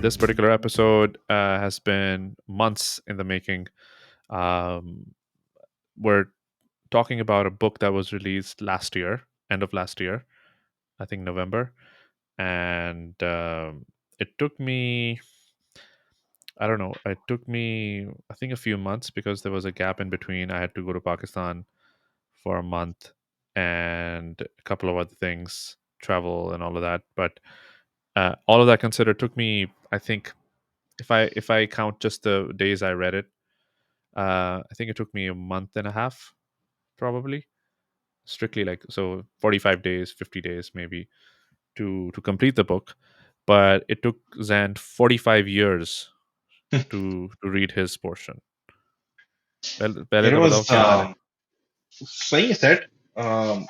This particular episode has been months in the making. Um, we're talking about a book that was released last year, end of last year, I think November. And it took me, I don't know, it took me, I think, a few months because there was a gap in between. I had to go to Pakistan for a month and a couple of other things, travel and all of that. But all of that considered took me, I think, if I count just the days I read it, I think it took me a month and a half, probably, strictly like so 45 days, 50 days maybe to complete the book. But it took Zan 45 years to read his portion. पहले It तो बताओ was क्या हाल है. saying said, um,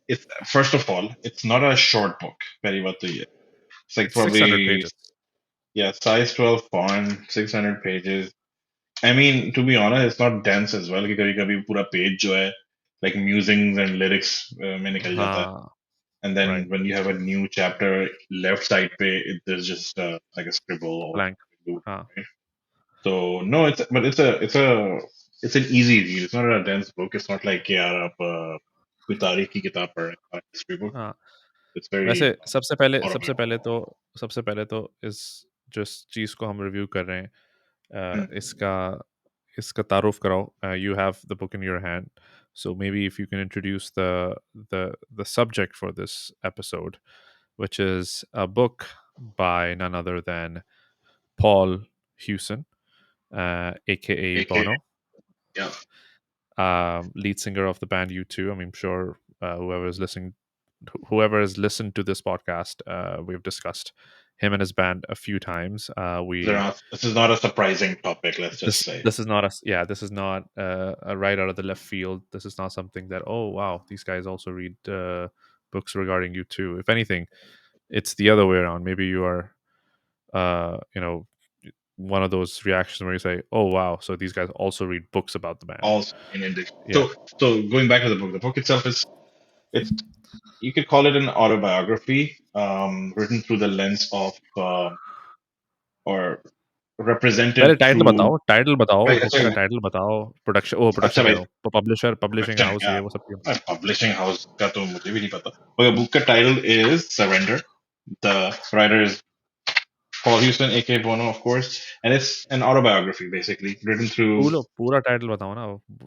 it's first of all, it's not a short book. Very baat to ye. It's like It's 600 probably pages. yeah, size 12 font, 600 pages. I mean, to be honest, it's not dense as well. कि कभी-कभी पूरा page जो है, like musings and lyrics में निकल जाता है. हाँ, And then right. when you have a new chapter, left side पे there's just like a scribble or Blank. do. हाँ. So no, it's an easy read. It's not a dense book. It's not like यार आप कोई तारीख की किताब पढ़ रहे हैं, history book. हाँ. It's very वैसे autobiographical. सबसे पहले तो इस जिस चीज को हम रिव्यू कर रहे हैं, Hmm. इसका इसका तारुफ कराओ. You have the book in your hand, so maybe if you can introduce the subject for this episode, which is a book by none other than Paul Hewson, aka AKA, Bono, yeah, lead singer of the band U2. I mean, I'm sure whoever has listened to this podcast, we've discussed him and his band a few times. this is not a surprising topic. Let's just say. This is not this is not a right out of the left field. This is not something that, oh wow, these guys also read books regarding you too. If anything, it's the other way around. Maybe you are you know one of those reactions where you say, oh wow, so these guys also read books about the band. Also in addition. Yeah. So going back to the book itself is it's you could call it an autobiography, written through the lens of or पहले represented title through. बताओ, title बताओ, भाई book का अच्छा title बताओ, production, ओ अच्छा production कह भाई रहा हूँ, पब्लिशिंग publishing हाउस, yeah ये वो सब क्यों. publishing house का तो मुझे भी नहीं पता. Okay, book का title is Surrender. The writer is Paul Houston, aka Bono, of course, and it's an autobiography basically written through. पूरा टाइटल बताओ ना.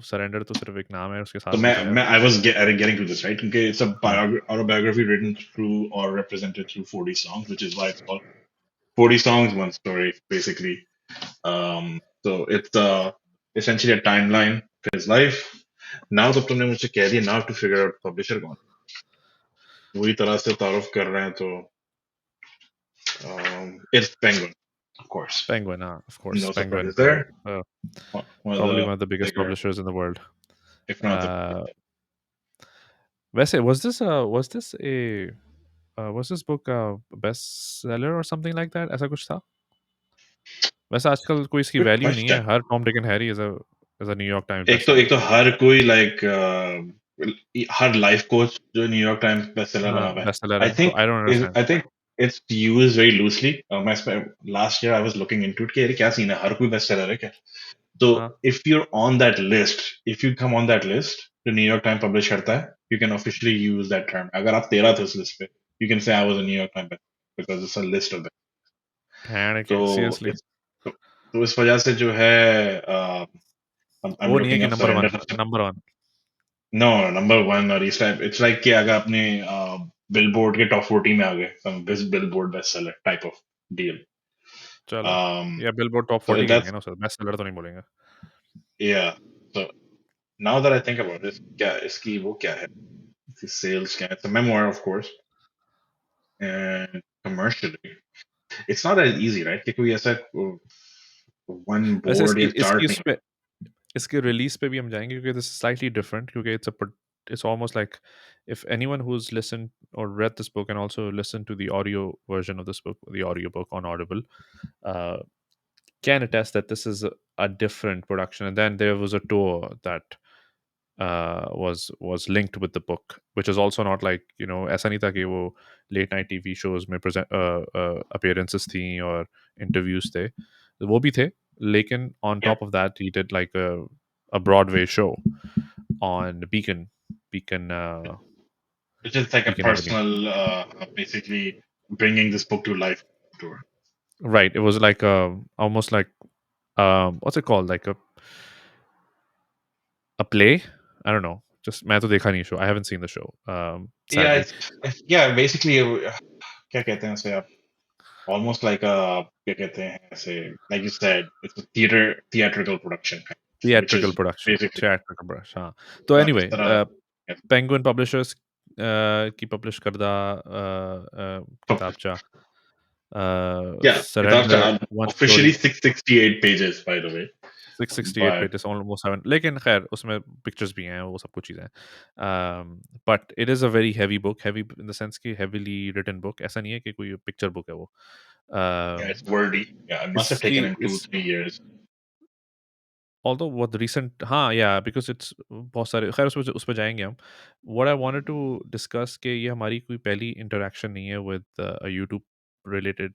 सरेंडर तो सिर्फ एक नाम है, उसके So साथ भी तो है. I was getting to this right. Okay, it's a हाँ. autobiography written through or represented through 40 songs, which is why it's called 40 songs, one story, basically. So it's essentially a timeline of his life. Now तो तुमने मुझे कह दिया, now to figure out publisher कौन पूरी तरह से तारुफ कर रहे हैं तो it's Penguin, of course. Penguin, of course, No Penguin. surprises there. One of Probably the one of the biggest bigger, publishers in the world. if not the Uh, वैसे was this book a bestseller or something like that? ऐसा कुछ था. वैसे आजकल कोई इसकी good value नहीं है. question. Her Tom Dick and Harry is a New York times best एक तो हर कोई हर लाइफ कोच जो न्यूयॉर्क टाइम्स बेस्टसेलर बना हाँ, हुआ है. bestseller I है. तो think I don't understand. I think it's used very loosely. Last year I was looking into it कि यार क्या सीन है, हर कोई बेस्टसेलर है क्या? So हाँ. if you're on that list, if you come on that list, the New York Times publish करता है, you can officially use that term. अगर आप 13 थे उस list पे, you can say I was a New York Times bestseller because it's a list of them. भैन के तो seriously. इस तो इस वजह से जो है I'm वो नहीं है looking कि up number Surrender. One. Number one. No, number one or इस type. It's like कि अगर आपने Billboard के top 40 में आ गए, some this Billboard bestseller type of deal. चलो. Um, या बिलबोर्ड टॉप so 40 कहेंगे that's ना सर. बेस्टसेलर तो नहीं बोलेंगे. yeah. So now that I think about it, क्या इसकी वो क्या है? इसकी sales क्या है? It's a memoir, of course, and commercially, it's not as easy, right? कि कोई ऐसा one वैसे board या chart नहीं. इसके रिलीज पे भी हम जाएंगे क्योंकि दिस इज स्लाइटली डिफरेंट क्योंकि it's almost like if anyone who's listened or read this book and also listened to the audio version of this book, the audiobook on Audible, uh, can attest that this is a different production. And then there was a tour that was linked with the book, which is also not like, ऐसा नहीं था कि वो late night TV shows में present appearances थी और interviews थे, वो भी थे, लेकिन on Yeah, top of that he did like a Broadway show on Beacon which is like a Beacon Avenue. personal, basically bringing this book to life tour. Right, it was like almost like what's it called, like a play. I don't know. Just मैं तो देखा नहीं show. I haven't seen the show. Yeah, Sadly, yeah, basically, क्या कहते हैं उसे आप, almost like a, क्या कहते हैं ऐसे, like you said, it's a theatrical production kind of, which theatrical is production, basically, theatrical production. हाँ. तो इस anyway, तरह, yeah, Penguin Publishers की publish करदा किताबचा yeah, किताब Surrender One officially Story, 668 pages, by the way, 668 but pages, almost 7. लेकिन खैर उसमें pictures भी हैं, वो सब कुछ चीज़ें हैं. But it is a very heavy book, heavy in the sense कि heavily written book. ऐसा नहीं है कि कोई picture book है वो. yeah, Um, it's wordy. Yeah, it must have इसकी taken him two, इस 3 years. although what the recent, हाँ, yeah, because it's बहुत सारे, खैर उस पे जाएंगे हम. What I wanted to discuss कि ये हमारी कोई पहली interaction नहीं है with a YouTube related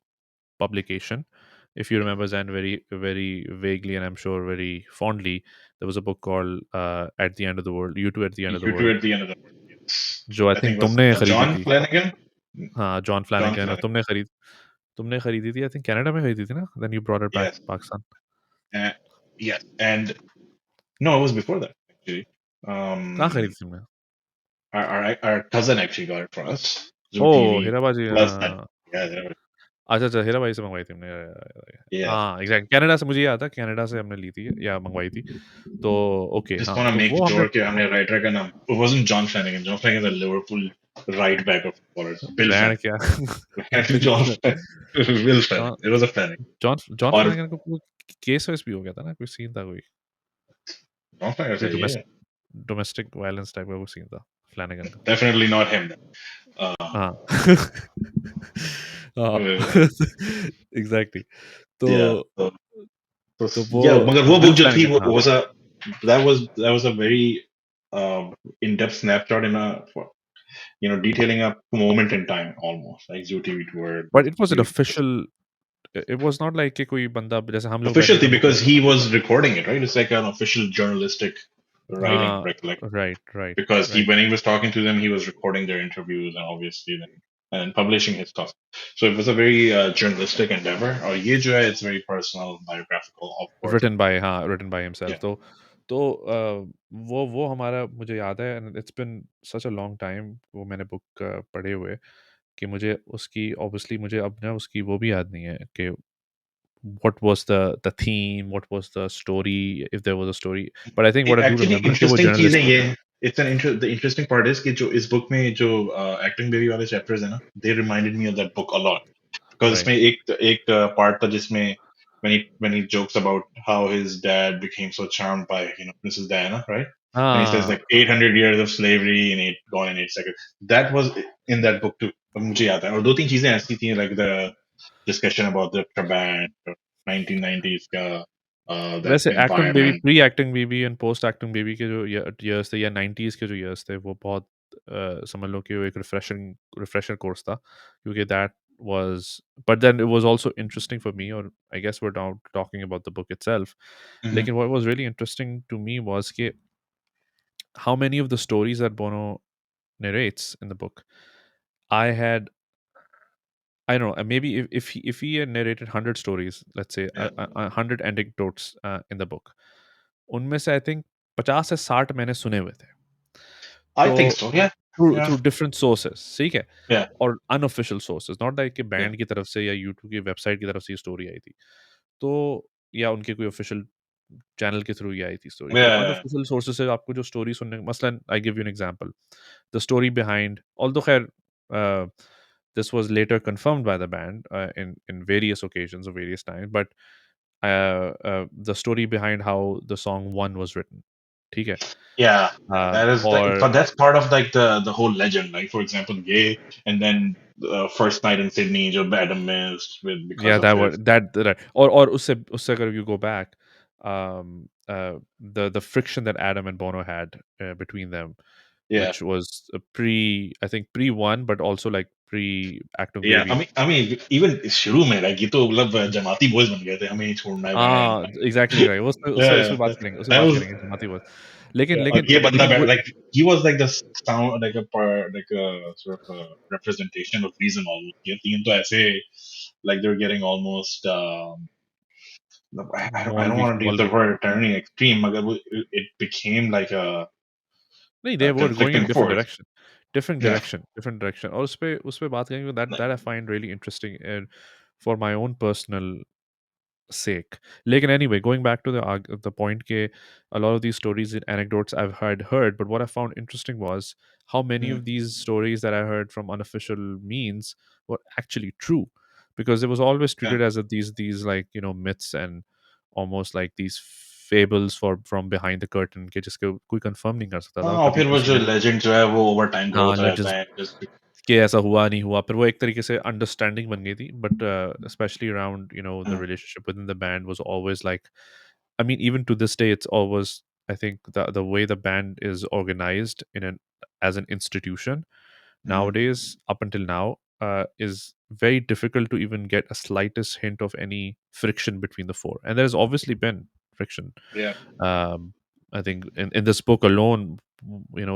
publication. If you remember Zan very very vaguely and I'm sure very fondly, there was a book called At the End of the World, You Two at the End of the You two World, at the end of the world. Yes. जो I I think think it was तुमने खरीदी John थी. Flanagan. हाँ, John John फ्लैनेगन, और Flanagan. तुमने खरीदी थी, I think Canada में खरीदी थी ना, then you brought it back Yes. Pakistan. Uh, yes. And no, it was before that actually. कहाँ Um, खरीदी थी तुमने? our cousin actually got it for us. Zoo oh, TV हीराबाजी, plus that. Yeah, अच्छा, अच्छा, हीराबाई से मंगवाई थी हमने, yes. हाँ, एग्ज़ैक्ट, कनाडा से, मुझे याद था कनाडा से हमने ली थी या मंगवाई थी, तो ओके, Just हाँ, want to तो make वो हमने sure कि हमने writer का नाम, it wasn't John Flanagan. John Flanagan is a Liverpool right back of footballers. Bill band Flanagan. क्या John Will Flanagan. John It was a Flanagan. John John Or फ्लैनेगन को कोई केस वेस भी हो गया था ना, कोई सीन था, कोई John Flanagan कोई said, yeah, domestic violence type का कोई सीन था फ्लैनेगन का. definitely not him. Um, हाँ. हाँ. uh, exactly. तो yeah. So वो yeah, मगर वो बिल book जो थी फ्लैनेगन, हाँ. was a, that was a very in-depth snapshot in a, detailing a moment in time almost like Zoo TV tour. But it was an You official, it was not like कि कोई बंदा जैसे हम लोग बैठे official थे thing हम लोग because he was recording it, right? It's like an official journalistic writing हाँ, recollection. Right, right, Because he, right. when he was talking to them, he was recording their interviews and obviously then and publishing his stuff. So it was a very journalistic endeavor. Or ye jo hai, it's very personal, biographical, of course. Written by, हाँ, written by himself. Yeah. तो वो हमारा, मुझे याद है, and it's been such a long time वो मैंने book पढ़े हुए, कि मुझे उसकी ऑब्वियसली मुझे अब ना उसकी वो भी याद नहीं है कि what was the theme, what was the story, if there was a story. But I think what I do Actually, remember कि वो interesting चीज है journalist ये. थे. It's the interesting part is कि जो इस book में जो acting baby वाले chapters है ना, they reminded me of that book a lot. Because Right. इसमें एक part था जिसमें when he jokes about how his dad became so charmed by Princess Diana, right? And he says हाँ, like 800 years of slavery in eight gone in 8 seconds. That was in that book too. अब मुझे याद है और दो तीन चीजें ऐसी थी like the discussion about the Trabant, 1990s का that वैसे acting baby, environment. Pre acting baby and post acting baby के जो ईयर्स थे, या 90s के जो ईयर्स थे, वो बहुत समझ लो कि वो एक रिफ्रेशर कोर्स था, क्योंकि that was, but then it was also interesting for me, or I guess we're now talking about the book itself. Mhm. Like what was really interesting to me was कि how many of the stories that Bono narrates in the book, I had, I don't know, maybe if he had narrated 100 stories, let's say Yeah, 100 anecdotes in the book, उनमें से I think 50 से 60 मैंने सुने हुए थे. I तो think so. Yeah, through yeah, different sources, ठीक है, yeah, और अनऑफिशियल सोर्सेस, नॉट लाइक कि yeah. बैंड की तरफ से या यूट्यूब की वेबसाइट की तरफ से ये स्टोरी आई थी, तो या उनके कोई ऑफिशियल चैनल के थ्रू ही आई थी स्टोरी. तो Yeah. अनऑफिशियल सोर्सेस से आपको जो स्टोरी सुनने, मसलन I give you an example, the story behind, although खैर this was later confirmed by the band in various occasions or various times, but the story behind how the song One was written, ठीक है, Yeah, yeah, that is that, और but that's part of like the whole legend. Like for example, Gay, and then first night in Sydney, Joe Adam missed with because yeah, of that his. was that, right, or उससे उससे अगर you go back, the friction that Adam and Bono had between them, Yeah. which was pre, I think pre one, but also like pre Actung Yeah, Baby. I mean even शुरू में like ये तो मतलब जमाती boys बन गए थे हमें ही छोड़ना है बैंड हाँ, एग्ज़ैक्टली राइट। वो उस पे बात yeah करेंगे, that was करेंगे जमाती बात। लेकिन yeah और लेकिन ये बंदा लेकिन वो like he was like the sound like a sort of a representation of reason almost ये तीन तो ऐसे like they're getting almost I don't want to use the मौलवी word turning extreme मगर it became like नहीं, a they were going in conflicting different force direction, different yeah direction, different direction। और उस पे बात करेंगे, that I find really interesting and for my own personal sake। लेकिन anyway, going back to the point के a lot of these stories and anecdotes I've heard, but what I found interesting was how many mm, of these stories that I heard from unofficial means were actually true, because it was always yeah treated as these like myths and almost like these fables for from behind the curtain कि जिसके कोई confirm नहीं कर सकता हाँ था और कभी फिर वो किसी जो ने। legend जो है वो over time grow हाँ, होता रहता legends है just कि ऐसा हुआ नहीं हुआ, फिर वो एक तरीके से अंडरस्टैंडिंग बन गई थी, but specially around the mm, relationship with in the band was always like, I mean, even to this day, it's always, I think, the way the band is organized in an as an institution mm, nowadays, up until now, is very difficult to even get a slightest hint of any friction between the four. And there's obviously been friction. yeah Um, I think in this book alone,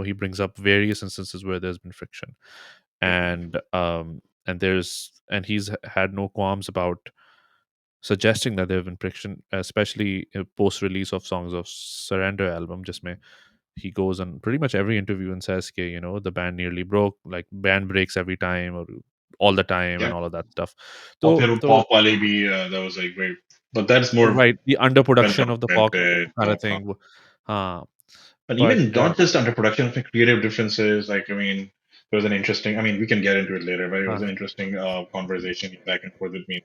he brings up various instances where there's been friction, yeah and he's had no qualms about suggesting that there have been friction, especially post release of Songs of Surrender album, जिसमें he goes on pretty much every interview and says कि the band nearly broke, like band breaks every time or all the time and yeah all of that stuff. और So फिर वो so pop वाली भी that was like very but that's more right, the well underproduction of the pop documented kind of so thing. but But even not just under production, I think creative differences. Like, I mean, there was an interesting. I mean, we can get into it later, but it was uh, an interesting conversation back and forth between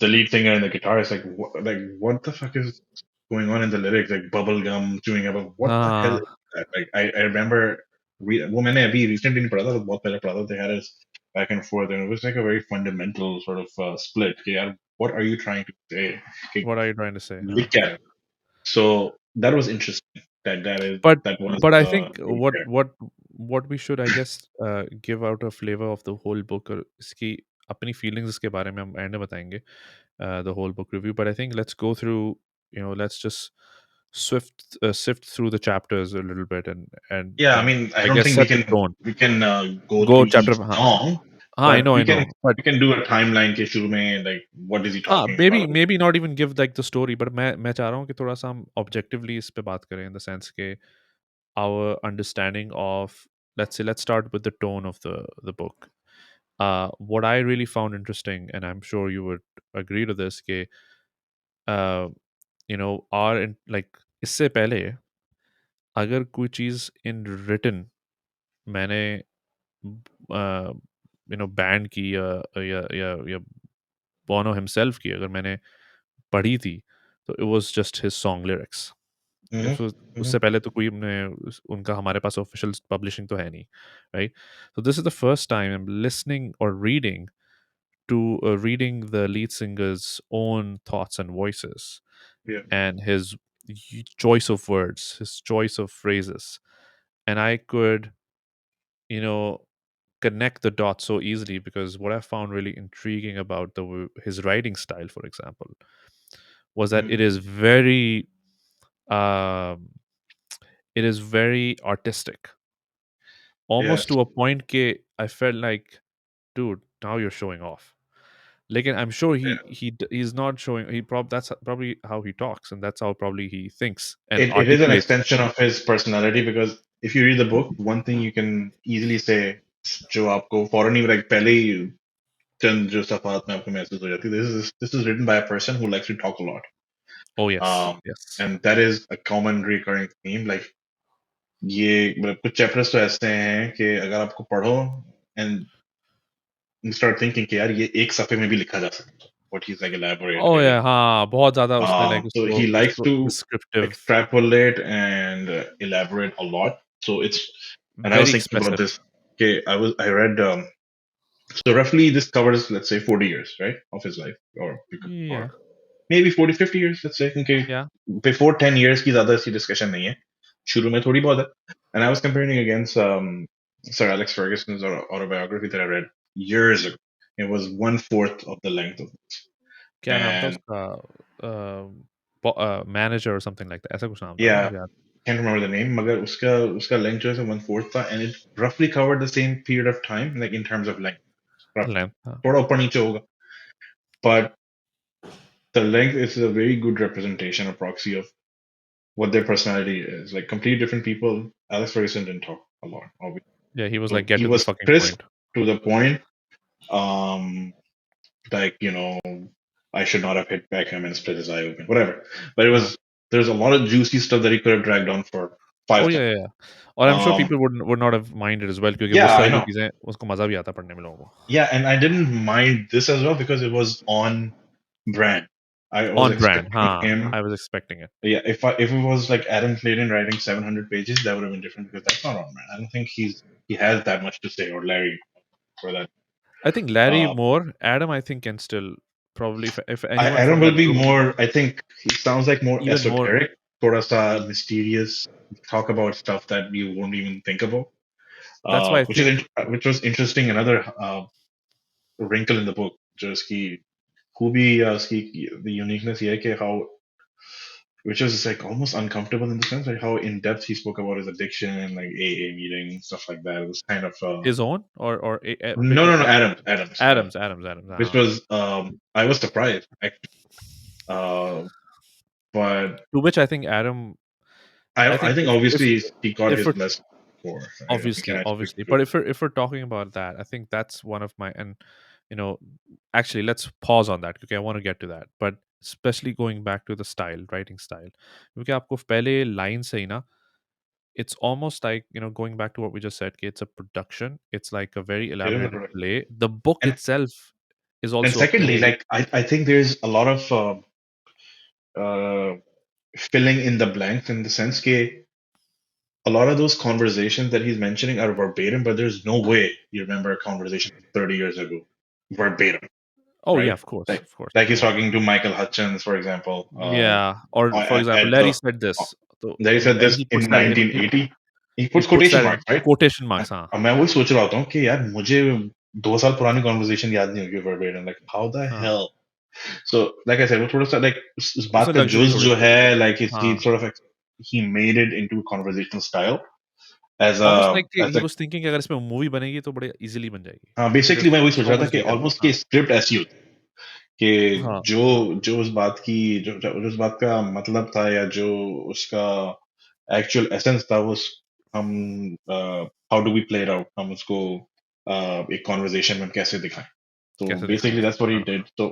the lead singer and the guitarist. What the fuck is going on in the lyrics? Like bubblegum chewing up. What the hell is uh, that? Like, I remember. वो मैंने अभी recently नहीं पढ़ा था, बहुत पहले पढ़ा था. They had us back and forth, and it was like a very fundamental sort of split. कि यार, what are you trying to say? कि what are you trying to say? लिख क्या रहे हो? So that was interesting. but That was but I think what there. what what we should, I guess, give out a flavor of the whole book, और इसकी अपनी feelings इसके बारे में हम एंड में बताएंगे, the whole book review. But I think let's go through, let's just sift through the chapters a little bit, Yeah, I and mean, I I don't guess think set the tone. we can go Go through chapter, each हाँ song, हाँ, I but know, I know, but we can do a timeline के शुरू में like what is he हाँ, talking maybe about? maybe not even give like the story, but मैं चाह रहा हूँ कि थोड़ा सा हम objectively इस पे बात करें, in the sense के our understanding of, let's start with the tone of the book. What I really found interesting, and I'm sure you would agree to this, कि uh, like इससे पहले अगर कोई चीज़ in written मैंने band की या बोनो himself की अगर मैंने पढ़ी थी, तो it was just his song lyrics. hmm hmm उससे पहले तो कोई हमने उनका हमारे पास ऑफिशियल पब्लिशिंग तो है नहीं, right? So this is the first time I'm listening or reading the lead singer's own thoughts and voices, Yeah. and his choice of words, his choice of phrases, and I could, you know, connect the dots so easily, because what I found really intriguing about his writing style, for example, was that Mm. um, it is very artistic, almost Yes. to a point ke I felt like, dude, now you're showing off. Like, and I'm sure Yeah. he's not showing. That's probably how he talks, and that's how probably he thinks and It is an articulates. extension of his personality because if you read the book, one thing you can easily say जो आपको फौरन ही like पहले ही चंद जो सफात में आपको महसूस हो जाती है this is written by a person who likes to talk a lot Oh yes, yes. and that is a common recurring theme like ये मतलब कुछ चैप्टर्स तो ऐसे हैं कि अगर आपको पढ़ो and you start thinking कि यार ये एक सफे में भी लिखा जा सकता है what he's like Oh elaborated yeah, हाँ, बहुत ज़्यादा उसने like so उसको he likes उसको to descriptive, extrapolate and elaborate a lot so it's and I was very thinking about expressive. this okay I read so roughly this covers let's say 40 years right of his life or Yeah, maybe 40 50 years, let's say. Okay, Yeah, before 10 years की ज़्यादा ऐसी discussion नहीं है. शुरू में थोड़ी बहुत है. And I was comparing against Sir Alex Ferguson's autobiography that I read years ago. It was one fourth of the length of it. क्या नाम था And उसका, मैनेजर और समथिंग लाइक दैट, ऐसा कुछ नाम था ना, yeah, मुझे याद। can't remember the name. मगर उसका length जो है one fourth था, and it roughly covered the same period of time, like in terms of length, roughly. Length, हाँ। थोड़ा ऊपर नीचे होगा, but the length is a very good representation or proxy of what their personality is. Like completely different people. Alex Ferguson didn't talk a lot, obviously. Yeah, he was So like, get he to the was fucking crisp point. to the point. Um, like I should not have hit Beckham and split his eye open, whatever. But it हाँ। was there's a lot of juicy stuff that he could have dragged on for Oh five yeah, times. yeah, yeah. और I am sure Um, people would not have minded as well, क्योंकि yeah, वो I सारी जो know. चीज़ें उसको मज़ा भी आता है पढ़ने में लोगों को। Yeah, and I didn't mind this as well because it was on brand. I was On brand, expecting हाँ, him. I was expecting it. Yeah, if it was like Adam Clayton writing 700 pages, that would have been different because that's not on brand. I don't think he has that much to say, or Larry for that. I think Larry Uh, more, Adam I think can still probably, if anyone Adam from will that be group, more. I think he sounds like more even more, esoteric, sort of mysterious. Talk about stuff that you won't even think about, that's why I which is think which was interesting. Another wrinkle in the book, just ki खूबी या उसकी the uniqueness ये है कि how which was like almost uncomfortable in the sense like how in depth he spoke about his addiction and like AA meetings stuff like that. It was kind of his own or a no bit no no Adams, Adams, which हाँ. was I was surprised actually. Uh, but To which I think Adam, I I think think obviously he got if his we're blessing for he can obviously, actually obviously, do but it. if we're talking about that, I think that's one of my, and you know, actually let's pause on that, okay, I want to get to that, but especially going back to the style, writing style, क्योंकि आपको पहले line से ही ना, it's almost like, going back to what we just said, कि it's a production, it's like a very It is a elaborated product. play. The book And itself is and also a secondly, play. like I think there's a lot of uh, filling in the blanks in the sense that a lot of those conversations that he's mentioning are verbatim, but there's no way you remember a conversation from 30 years ago verbatim, Oh yeah, right? of course, Like of course, like he's yeah. talking to Michael Hutchins, for example, Yeah, or for example, at Larry the said this, so, they said and this he puts in that 1980. He he puts puts quotation that in marks, right? quotation marks, हाँ. अब मैं वही सोच रहा होता हूँ कि यार मुझे 2 साल पुरानी conversation याद नहीं होगी verbatim. Like how the हाँ, hell? So like I said, वो थोड़ा सा like उस बात उसने का लग्जरी जुज थोड़ी जो सी है रखी है। like he हाँ, sort of he made it into conversational style as almost like as he a was thinking कि अगर इसमें मूवी बनेगी तो बड़े इजीली बन जाएगी, बेसिकली just मैं वही सोच रहा so था much कि detail, ऑलमोस्ट कि हाँ, स्क्रिप्ट ऐसी होती कि हाँ, जो जो उस बात की जो उस बात का मतलब था या जो उसका एक्चुअल एसेंस था वो हम how do we play it out हम उसको एक कॉन्वर्जेशन में कैसे दिखाएं तो कैसे बेसिकली दिखाएंगे, दैट्स व्हाट ही हाँ. Did so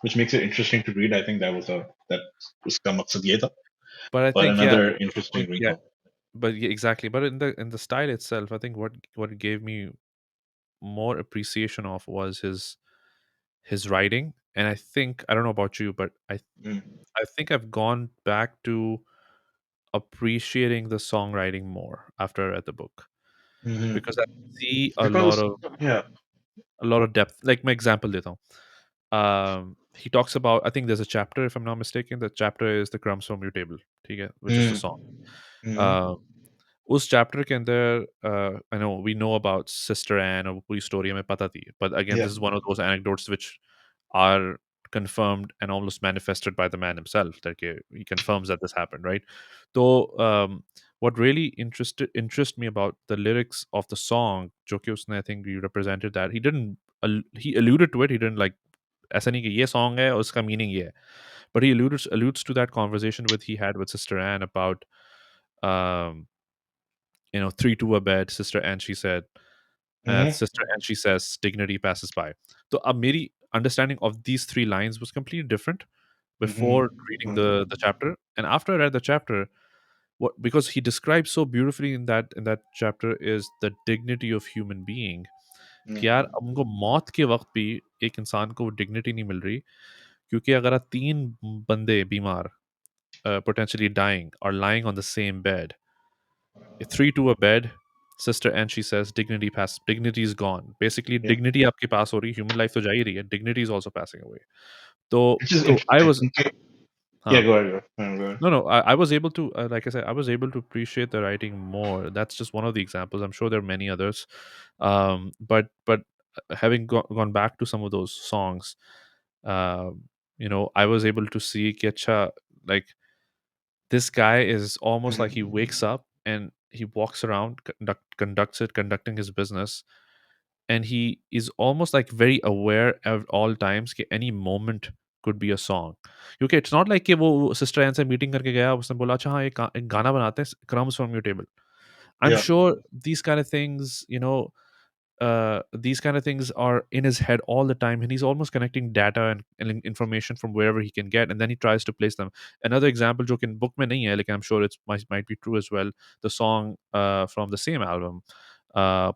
which makes it interesting to read. I think that उसका मकसद ये था But I but think, yeah, another I interesting think, yeah, wrinkle. but yeah, exactly. But in the style itself, I think what gave me more appreciation of was his writing, and I think, I don't know about you, but Mm. I think I've gone back to appreciating the songwriting more after I read the book, because I see Because yeah. a lot of depth. Like my example देता हूँ. He talks about, I think there's a chapter, if I'm not mistaken, the chapter is the crumbs from your table, ठीक है, which is the Mm. song. Mm. Uh, उस chapter के अंदर, I know we know about sister Ann, और वो पूरी story हमें पता थी, but again Yeah. This is one of those anecdotes which are confirmed and almost manifested by the man himself, that he confirms that this happened, right? So what really interest me about the lyrics of the song, jo ki usne, I think you represented that he didn't he alluded to it, he didn't like ऐसा नहीं कि ये song है और उसका meaning ये है, but he alludes to that conversation with he had with sister Anne about, um three to a bed, sister and she said, Mm-hmm. sister and she says, dignity passes by. So meri understanding of these three lines was completely different before reading Mm-hmm. the chapter, and after I read the chapter, what, because he describes so beautifully in that chapter, is the dignity of human being, कि यार अब उनको मौत के वक्त भी एक इंसान को वो डिग्निटी नहीं मिल रही, क्योंकि अगर आप तीन बंदे बीमार, potentially dying, are lying on the same bed, three to a bed, sister and she says, dignity is gone, basically Yeah. dignity आपके पास हो रही, human life तो जा ही रही है, dignity is also passing away. तो which is तो I was interesting. Yeah, हाँ. go ahead. Go ahead. No, no, I was able to, like I said, I was able to appreciate the writing more. That's just one of the examples. I'm sure there are many others. But having gone back to some of those songs, I was able to see कि अच्छा, like this guy is almost like he wakes up and he walks around, conducting his business, and he is almost like very aware at all times कि any moment could be a song. क्योंकि it's not like कि वो sister N से meeting करके गया, उसने बोला अच्छा हाँ एक गाना बनाते हैं, crumbs from your table. I'm Yeah, sure these kind of things, these kind of things are in his head all the time, and he's almost connecting data and information from wherever he can get, and then he tries to place them. Another example, जो कि book में नहीं है, like I'm sure it's might be true as well. The song from the same album, uh,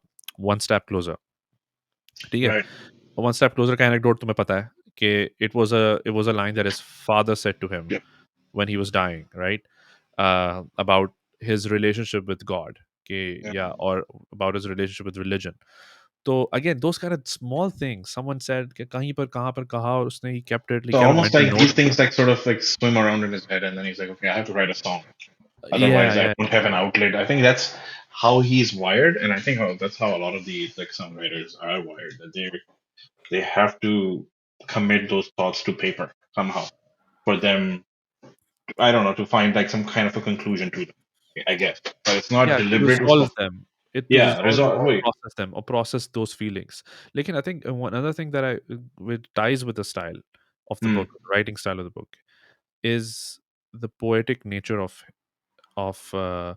One Step Closer. ठीक है? right. One Step Closer का anecdote तुम्हें पता है कि it was a line that his father said to him Yeah. when he was dying, right? About his relationship with God, कि, Yeah. yeah, or about his relationship with religion. So again, those kind of small things. Someone said कि कहीं पर कहाँ पर कहा और उसने he kept it, he So kept a almost mental like note. these things like sort of like swim around in his head, and then he's like, okay, I have to write a song. Yeah, Otherwise, I yeah, won't have an outlet. I think that's how he's wired, and I think that's how a lot of the like songwriters are wired. That they have to commit those thoughts to paper somehow for them. I don't know, to find like some kind of a conclusion to them. I guess, but it's not yeah, to deliberate. resolve them. It to Yeah, resolve them result. or Wait. process them or process those feelings. Like, and I think one other thing that which ties with the style of the Hmm. book, writing style of the book, is the poetic nature of uh,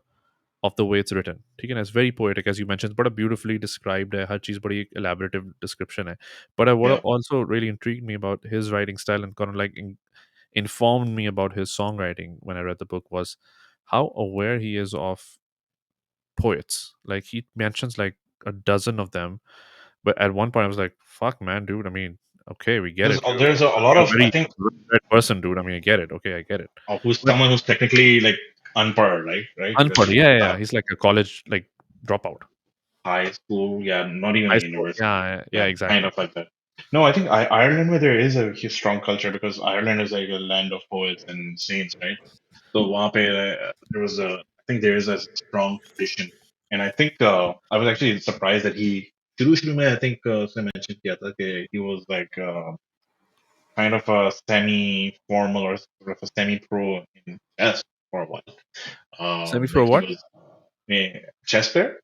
of the way it's written. ठीक है ना? It's very poetic, as you mentioned. But a beautifully described है. हर चीज़ बड़ी elaborative description है. But what Yeah. also really intrigued me about his writing style and kind of like informed me about his songwriting when I read the book was how aware he is of poets. Like he mentions like a dozen of them. But at one point I was like, fuck man, dude. I mean, okay, we get it. There's a lot You're of, a I very think, red person, dude. I mean, I get it. Okay, I get it. who's But someone who's technically like unpaired, right? unpad, Because yeah, yeah, yeah. He's like a college like dropout. high school, yeah, not even High a school. university, Yeah, yeah, yeah, kind exactly. of like that. No, I think Ireland, where there is a strong culture, because Ireland is like a land of poets and saints, right? So वहाँ पे, there was a, I think there is a strong tradition, and I think I was actually surprised that he शुरू में, I think उसने mention किया था कि he was like kind of a semi-formal or sort of a semi-pro in chess for a while. Semi pro Like he what? was a chess player.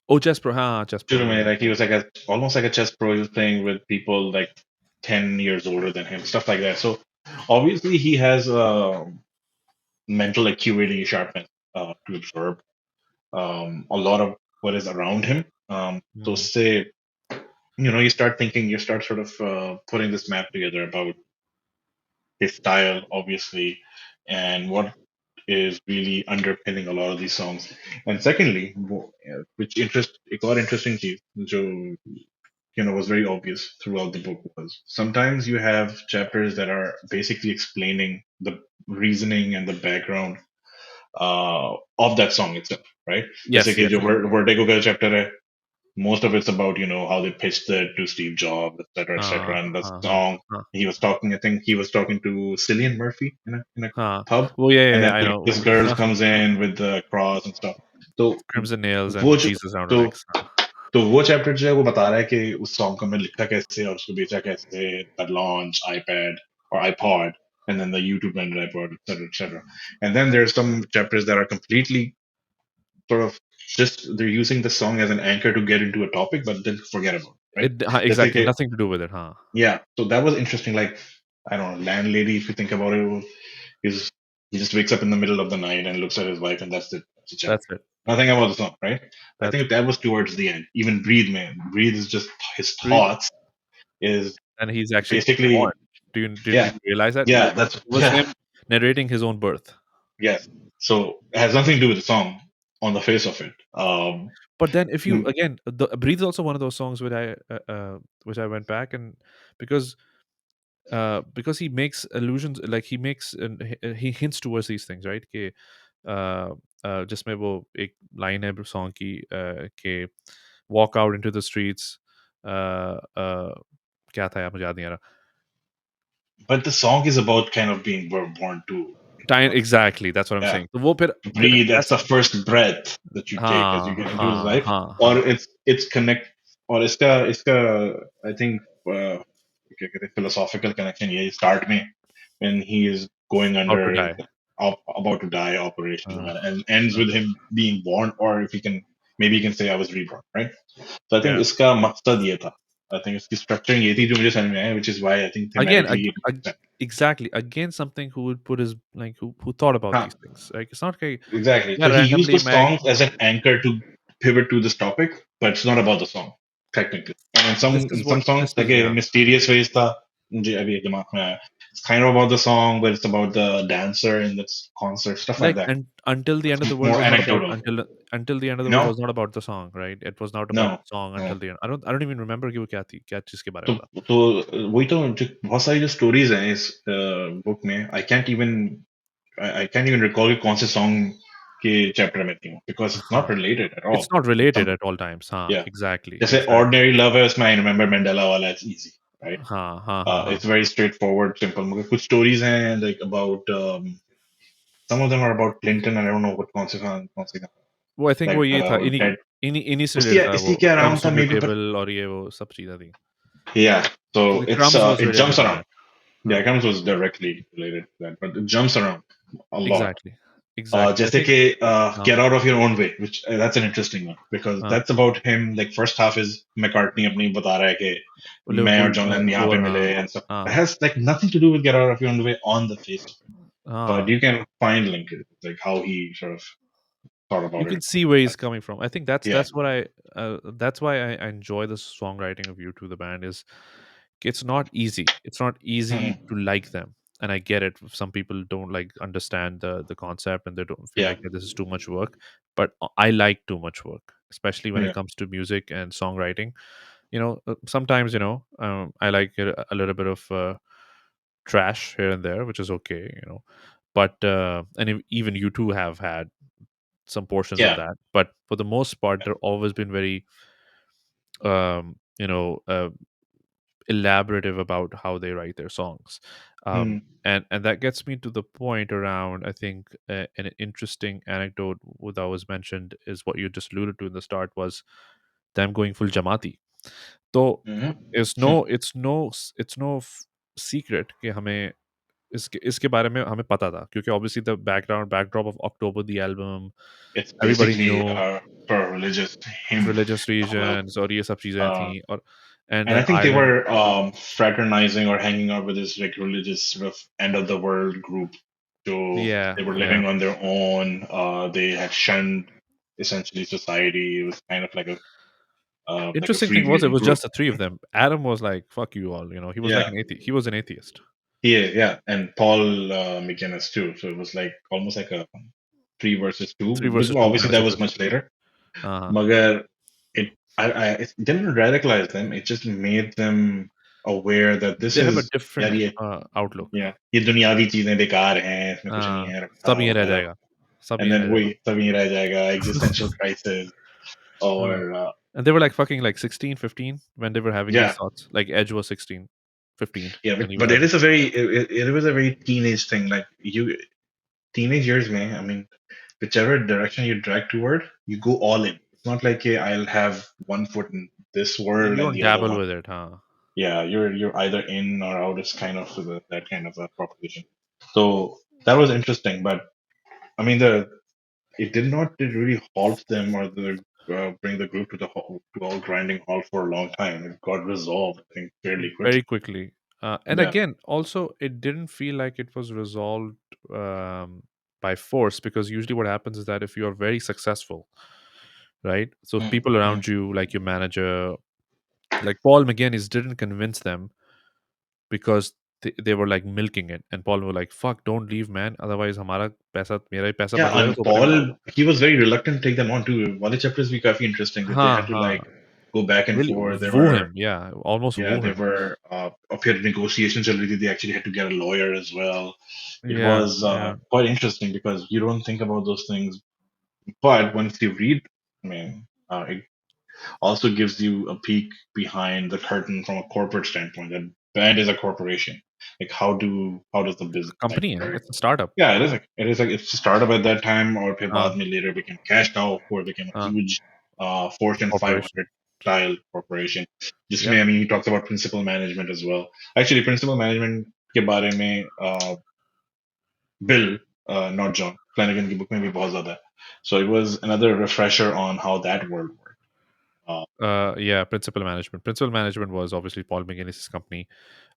Oh, chess pro. Huh, chess pro. Sure, Yeah, man, like he was like a almost like a chess pro. He was playing with people like 10 years older than him, stuff like that. So obviously he has mental acuity, sharpness to absorb a lot of what is around him. So yeah. say, you start thinking, you start sort of putting this map together about his style, obviously, and what is really underpinning a lot of these songs. And secondly, which it got interesting to you, was very obvious throughout the book, was sometimes you have chapters that are basically explaining the reasoning and the background of that song itself, right? जैसे Yes, कि yes. जो Vertigo का chapter है, most of it's about how they pitched it to Steve Jobs, et cetera, et cetera. And the song, Huh. he was talking, I think he was talking to Cillian Murphy in a Huh. pub, Well, yeah, and yeah, then yeah, I like know. this girl comes in with the cross and stuff. So Crimson Nails वो and जो Jesus around her तो legs. तो वो chapter जो है वो बता रहा है कि उस सॉन्ग को मैं लिखा कैसे और उसको बेचा कैसे, the launch iPad or iPod, and then the YouTube and iPod, et cetera, et cetera. And then there's some chapters that are completely sort of just they're using the song as an anchor to get into a topic, but then forget about it, right? Just like Exactly. Nothing to do with it, huh? yeah, so that was interesting. Like I don't know, landlady. If you think about it, is he just wakes up in the middle of the night and looks at his wife, and that's it. That's a chapter. That's it. Nothing about the song, right? I That's think that was towards the end. Even breathe, man. Breathe is just his breathe. thoughts. Is And he's actually born. basically Did yeah, you realize that yeah. That's it was yeah, him narrating his own birth? yes. So it has nothing to do with the song on the face of it. But then, if you mm, again, the "Breathe" is also one of those songs which I went back and because because he makes allusions, like he makes and he hints towards these things, right? कि जिसमें वो एक line है song की कि walk out into the streets, uh, uh, क्या था यार मुझे याद नहीं आ रहा but the song is about kind of being born to Time, exactly, that's what I'm yeah, saying. तो वो फिर breathe. That's that's the first breath that you take as you हाँ get into this हाँ life, हाँ or हाँ it's connect, or iska I think क्या कहते हैं, philosophical connection ये start में when he is going about to under die. about to die operation हाँ and ends हाँ, with him being born, or if he can maybe he can say I was reborn, right? So I think yeah. इसका मकसद ये था. I think इसकी structuring ये थी जो मुझे समझ में आया, which is why I think Again, thematically it makes sense. exactly, again something who would put his like who thought about हाँ, these things, like it's not like exactly. yeah So he used randomly the मैं songs as an anchor to pivot to this topic, but it's not about the song technically. And in some songs this like is a yeah, mysterious ways था मुझे अभी दिमाग में आया. It's kind of about the song, but it's about the dancer in this concert, stuff like like that. and until the It's end of the world more was not about anecdotal. until the end of the world No, was not about the song, right? It was not about no, the song no. until the end. I don't even remember कि वो क्या थी, क्या चीज के बारे तो में था. तो वही तो जो बहुत सारी जो स्टोरीज हैं इस बुक में आई कैंट इवन रिकॉल कौन से सॉन्ग के चैप्टर में थी बिकॉज इट्स हाँ, not related at it's not related all. at all times. हाँ, Yeah. exactly, Just say exactly. ordinary love है उसमें I remember Mandela वाला it's easy, right? हाँ हाँ हाँ हाँ. It's very straightforward, simple. मगर कुछ stories हैं like about some of them are about Clinton and I don't know what कौन से वो आई थिंक वो like ये था, इन्हीं dead. इन्हीं इन्हीं से उसी रिलेटेड था वो, इसी के around था maybe, but ट्रांसम्यूटेबल और ये वो सब चीजें थी. yeah. So क्योंकि it's crumbs was it related jumps to around. That. Yeah, हाँ, Comes was directly related to that, but it jumps around a lot. Exactly exactly I जैसे थिंक. कि हाँ Get Out of Your Own Way, which that's an interesting one because हाँ, that's about him. Like first half is McCartney अपनी बता रहा है कि मैं और लिवरपूल जॉन यहाँ वो पे हाँ मिले and stuff. It हाँ has like nothing to do with Get Out of Your Own Way on the face, but हाँ. you can find linkage like how he sort of thought You about can it. see where he's coming from. I think Yeah. that's what that's why I enjoy the songwriting of you to the band is it's not easy. It's not easy Mhm. to like them. And I get it. Some people don't like understand the concept and they don't feel Yeah. like this is too much work. But I like too much work, especially when it Yeah. comes to music and songwriting. Sometimes I like a little bit of trash here and there, which is okay. But even you two have had some portions of Yeah. that, but for the most part they're always been very um, you know uh, elaborative about how they write their songs. Mm. And that gets me to the point around, I think, an interesting anecdote that was mentioned is what you just alluded to in the start was them going full jamati. So Mhm. it's no secret कि हमें इसके बारे में हमें पता था, क्योंकि obviously the backdrop of October, the album, It's everybody basically knew for religious hymn. religious Uh, regions और ये सब चीज़ें uh, थी, और and And I then think they Ireland. were fraternizing or hanging out with this like religious sort of end of the world group. So Yeah, they were yeah. living on their own. They had shunned essentially society. It was kind of like a Interesting thing was it freewheeling was group. just the three of them. Adam was like, "Fuck you all," He was like Yeah, an atheist. He was an atheist. yeah, and Paul McGinnis too. So it was like almost like a three versus two. Three But versus two obviously kind of that was situation. much later. Uh-huh. Magar, it didn't radicalize them. It just made them aware that this They have a is यार different outlook. ये दुनियावी चीजें बेकार हैं, इसमें कुछ नहीं है रखा सब यहीं रह वगैरह. जाएगा. सब And यहीं then रह वही जाएगा. सब यहीं रह जाएगा existential crisis Uh, or and they were like fucking like 16, 15 when they were having these yeah, thoughts. Like Edge was 16, 15 yeah, when he was but it having. is a very it was a very teenage thing. Like you teenage years, man. I mean, whichever direction you drag toward, you go all in. It's not like I'll have one foot in this world You and don't the other dabble one. with it, huh? Yeah, you're either in or out. It's kind of that kind of a proposition. So that was interesting, but I mean the it did not really halt them or bring the group to the to all grinding halt for a long time. It got resolved, I think, fairly Very quickly. quickly. And Yeah. again, also, it didn't feel like it was resolved by force, because usually what happens is that if you are very successful, right? So Mm, people mm. around you, like your manager, like Paul McGinnis, didn't convince them because they were like milking it. And Paul were like, fuck, don't leave, man. Otherwise, मेरा ही पैसा Yeah, बच जाएगा and तो ऊपर नहीं Paul, जाऊंगा. he was very reluctant to take them on too. One of the chapters be quite interesting that they हाँ, had to हाँ. like go back and Really forth. There woo were him. Yeah. Almost yeah, woo there him. were up here negotiations already. They actually had to get a lawyer as well. It Yeah. was Yeah. quite interesting because you don't think about those things, but once you read, I mean, it also gives you a peek behind the curtain from a corporate standpoint. That band is a corporation. Like how does the business company cycle है, work? It's a startup. Yeah, it is like it's a startup at that time, or फिर हाँ, बाद में later became cash cow, or became a हाँ, huge Fortune corporation. 500 style corporation. या, जिसमें I mean he talks about principal management as well. Actually, principal management के बारे में Bill, not John Flanagan की book में भी बहुत ज़्यादा है. So it was another refresher on how that world worked. Uh, yeah, principal management. Principal management was obviously Paul McGinnis's company.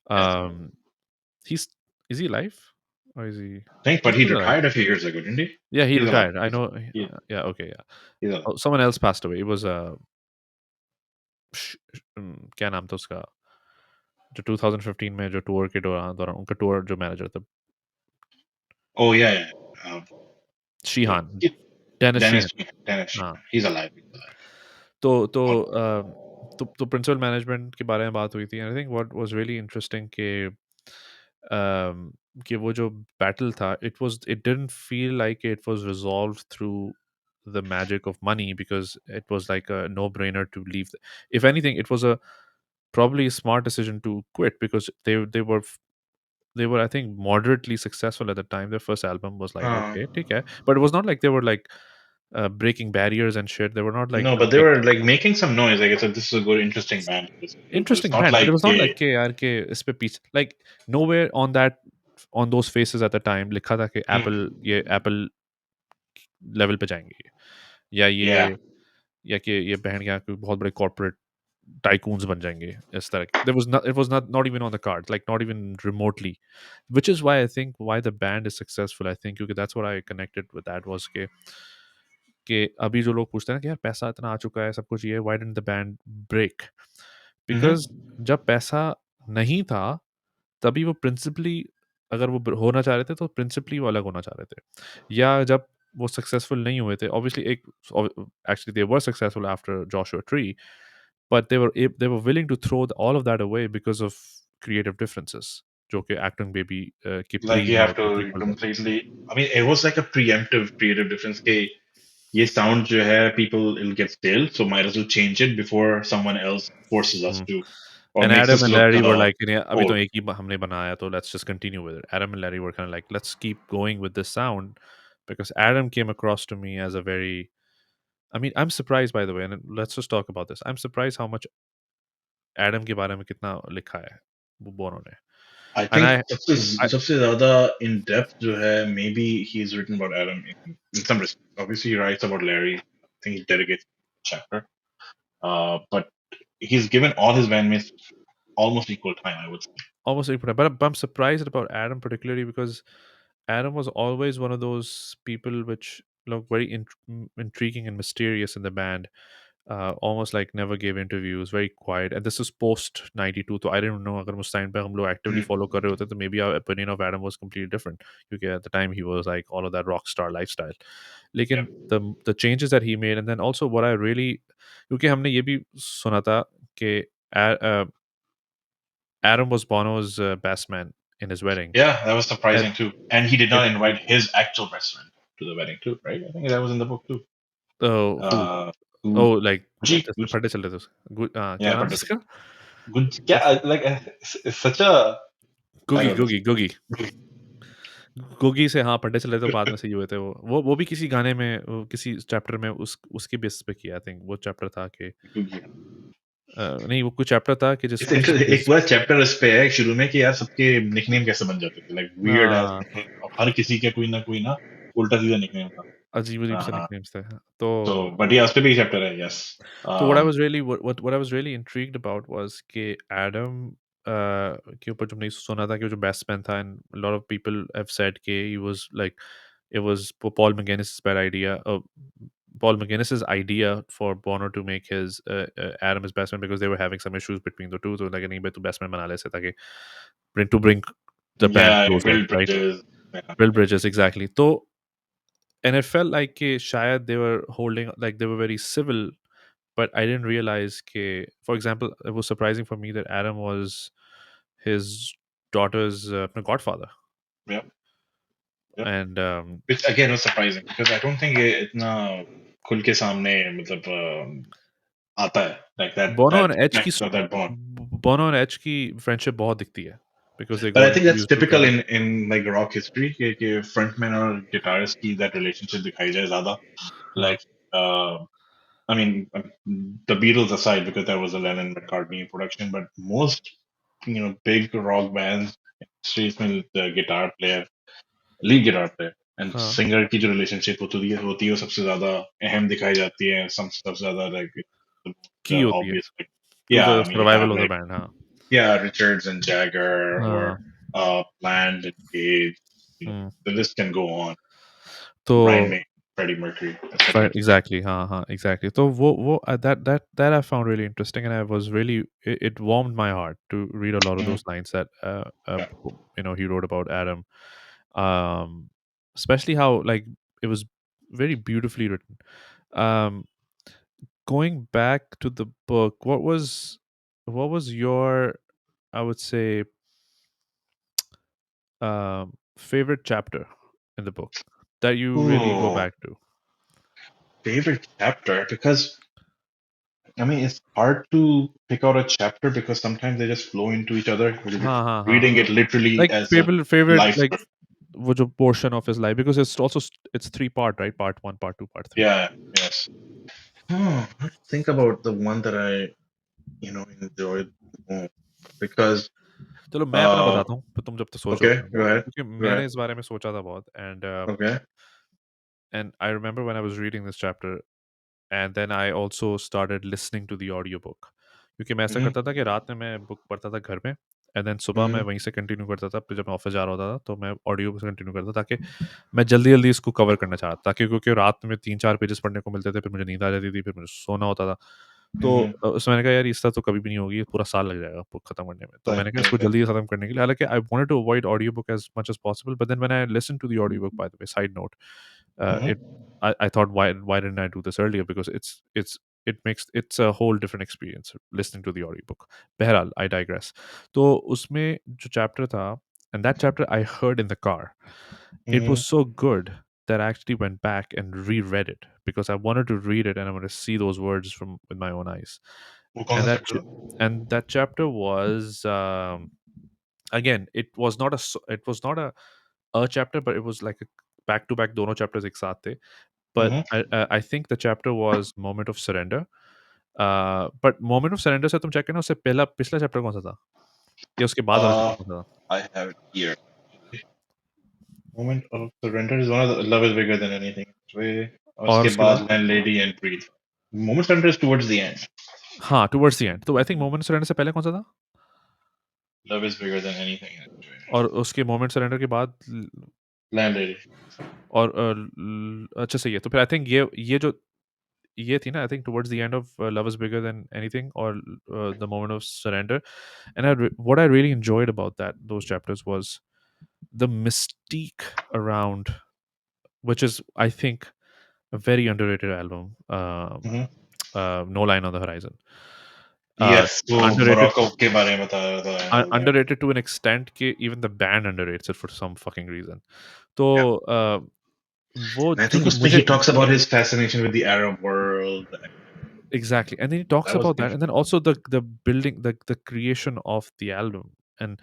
yes, Um, he's is he alive or is he? I think, but He's he still alive. retired a few years ago, didn't he? Yeah, he He's alive. retired. I know. Yeah. Okay. Yeah. He's alive. Oh, someone else passed away. It was क्या नाम था उसका, जो 2015 में जो tour के दौरान दौरान उनका टूर जो मैनेजर था, Oh yeah, yeah. So Sheehan, Dennis Sheehan. Dennis हाँ. Sheehan. He's alive. He's alive. तो तो Not तो प्रिंसिपल मैनेजमेंट के बारे में बात हुई थी. I think what was really interesting कि वो जो बैटल था, it didn't feel like it was resolved through the magic of money, because it was like a no brainer to leave. If anything, it was a probably a smart decision to quit, because they were I think moderately successful at the time. Their first album was like uh, okay, take care, but it was not like they were like breaking barriers and shit. They were not like no, the but they big were like making some noise. Like I said, this is a good, interesting band to listen to. But it's interesting not band, but it like was not like कि यार के इस पे पीछे like nowhere on those faces at the time लिखा था कि hmm, Apple level पे जाएंगे, या yeah, ये बहन यहाँ के बहुत बड़े कॉर्पोरेट टाइकून्स बन जाएंगे इस तरह के. There was not, it was not even on the cards, like not even remotely, which is why I think why the band is successful. I think क्योंकि that's what I connected with that was कि अभी जो लोग पूछते हैं ना कि यार पैसा इतना आ चुका है सब कुछ ये, why didn't the band break? hmm, Because जब पैसा नहीं था तभी वो प्रिंसिपली अगर वो होना चाह रहे थे तो प्रिंसिपली वो अलग होना चाह रहे थे, या जब वो सक्सेसफुल नहीं हुए थे ऑब्वियसली एक actually they were successful after Joshua tree, but they were willing to throw all of that away because of creative differences, जो कि एक्टिंग बेबी की like प्री you में have to बिल्कुल थे. completely. I mean, it was like a preemptive creative difference. के ये sound जो है, people will get stale, so might as well change it before someone else forces us to, or And makes Adam us and look Larry were like, "Yeah, अभी तो old. एक ही हमने बनाया तो let's just continue with it." Adam and Larry were kind of like, "Let's keep going with this sound," because Adam came across to me as a very, I mean, I'm surprised by the way, and let's just talk about this. I'm surprised how much Adam के बारे में कितना लिखा है वो बोनो ने. I And think I सबसे ज़्यादा in depth जो है, maybe he's written about Adam in some respects. Obviously, he writes about Larry. I think he dedicates a chapter. But he's given all his bandmates almost equal time, I would say. almost equal, but I'm surprised about Adam particularly because Adam was always one of those people which look very intriguing and mysterious in the band. Almost like never gave interviews, very quiet. And this is post 92, so I didn't know अगर उस time पे हम लोग actively Mm, follow कर रहे होते तो maybe our opinion of Adam was completely different, because at the time he was like all of that rock star lifestyle. yeah, लेकिन the changes that he made, and then also what I really, क्योंकि हमने ये भी सुना था कि uh, Adam was Bono's best man in his wedding. yeah, that was And surprising too. And he did it, not invite his actual best friend to the wedding too, right? I think that was in the book too. who? Who? Oh, like Gucci, Gucci. फटे चले थे क्या Yeah, नाम but था that's इसका? good. Yeah, like it's such a, I don't know. गुगी गुगी से हाँ पढ़ने चले तो बाद में सही हुए थे वो भी किसी गाने में किसी चैप्टर में उसके बेस पे किया आई थिंक वो चैप्टर था कि नहीं वो कुछ चैप्टर था कि जिस जिसके एक बेस बार चैप्टर इस पे है शुरू में कि यार सबके निकनेम कैसे बन जाते थे, लाइक वियर्ड एज हाँ, निकनेम, और हर किसी के कोई ना उल्टा सीधा निकनेम था. अजीब अजीब से निकनेम्स थे तो तो बट ये उस पे भी चैप्टर है, yes. So what I was really what I was really intrigued about was कि Adam के ऊपर तुमने सुना था कि वो जो बैट्समैन था, and a lot of people have said कि he was like it was Paul McGuinness's bad idea, Paul McGuinness's idea for Bono to make his Adam his batsman, because they were having some issues between the two, so like नहीं भाई तू batsman बना ले ऐसे ताकि bring the band या closer, build right? Bridges. Bill Bridges, exactly. So and it felt like कि शायद they were holding, like they were very civil, but I didn't realize कि, for example, it was surprising for me that Adam was his daughter's godfather, या या and which again was surprising because I don't think ये इतना खुल के सामने मतलब आता है, like that Bono and that Edge की connect, that bond. Bono and Edge की friendship बहुत दिखती है. because they But go I and think that's use new typical guitars. in like rock history कि frontman और guitarist की that relationship दिखाई जाए ज़्यादा. हाँ, Like uh, I mean, the Beatles aside, because that was a Lennon McCartney production, but most big rock bands, especially the guitar player, lead guitar player, and हाँ, singer की जो relationship होती है वो सबसे ज़्यादा अहम दिखाई जाती है. सबसे ज़्यादा like the की होती है obvious. Like, to yeah, the I mean you survival have of the like band. हाँ, yeah Richards and Jagger or हाँ, Plant and Cage. Hmm, The list can go on. तो Brian May, Freddie Mercury, etc. etc. Exactly, हाँ, हाँ, exactly, तो वो that I found really interesting and I was really, it warmed my heart to read a lot of Mm-hmm. those lines that Yeah. he wrote about Adam, um especially how, like, it was very beautifully written. um Going back to the book, what was your, I would say, favorite chapter in the book that you really go Ooh, back to? favorite chapter because I mean, it's hard to pick out a chapter because sometimes they just flow into each other. You're हाँ, हाँ, हाँ, reading it literally like as a favorite, life like story. which a portion of his life, because it's also it's three part, right? Part one, part two, part three. Yeah, yes. Let's think about the one that I, enjoyed more because, चलो मैं अपना uh, बताता हूँ, फिर तुम जब तक सोचो okay, अपना, go ahead, क्योंकि go मैंने ahead. इस बारे में सोचा था बहुत, Okay. and I remember when I was reading this chapter, and then I also started listening to the audiobook, क्योंकि मैं ऐसा Mm-hmm, करता था कि रात में मैं बुक पढ़ता था घर में, एंड देन सुबह मैं mm-hmm, वहीं से कंटिन्यू करता था, फिर जब मैं ऑफिस जा रहा होता था तो मैं ऑडियो से कंटिन्यू करता था, ताकि मैं जल्दी जल्दी इसको कवर करना चाहता था, क्योंकि रात में 3-4 पेजेस पढ़ने को मिलते थे, फिर मुझे नींद आ जाती थी, फिर मुझे सोना होता था। तो mm-hmm. उसमें मैंने कहा, यार इस तरह तो कभी भी नहीं होगी, ये पूरा साल लग जाएगा बुक खत्म करने में। तो Right, मैंने कहा right, इसको right. जल्दी खत्म करने के लिए, हालाँकि I wanted to avoid audio book as much as possible, but then when I listened to the audio book, by the way, side note, it Mm-hmm, I thought, why didn't I do this earlier, because it's a whole different experience listening to the audiobook. बहरहाल, I digress. तो उसमें जो chapter था, and that chapter I heard in the car, it mm-hmm. was so good that I actually went back and reread it, because I wanted to read it and I wanted to see those words from with my own eyes. वो कौन सा And chapter था? that chapter was, again, it was not a chapter, but it was like a back to back, दोनों chapters एक साथ थे. But Mm-hmm. I think the chapter was Moment of Surrender. But Moment of Surrender से तुम check करना, उससे पहला पिछला चैप्टर कौन सा था, या उसके बाद वाला Uh, चैप्टर कौन सा था? I have it here. Moment of surrender is one of the love is bigger than anything. Way. और और उसके उसके बाद, बाद landlady and breathe. Moment surrender is towards the end. हाँ, टुवर्ड्स द एंड, तो आई थिंक मोमेंट सरेंडर से पहले कौन सा था, Love is bigger than anything. Actually. और उसके मोमेंट सरेंडर के बाद Landlady. और अच्छा, सही है, तो फिर आई थिंक ये जो ये थी ना, I think towards the end of love is bigger than anything, और the moment of surrender, and what I really enjoyed about those chapters was the mystique around, which is, I think, a very underrated album. Mm-hmm. No Line on the Horizon. Uh, Yes, वो underrated, Morocco के बारे में बता रहा था मैं. underrated to an extent कि even the band underrates it for some fucking reason. तो Yeah. वो I जो think कि उसमें he मुझे, talks about his fascination with the Arab world. exactly, and then he talks That was about that, and beautiful. then also the building, the creation of the album, and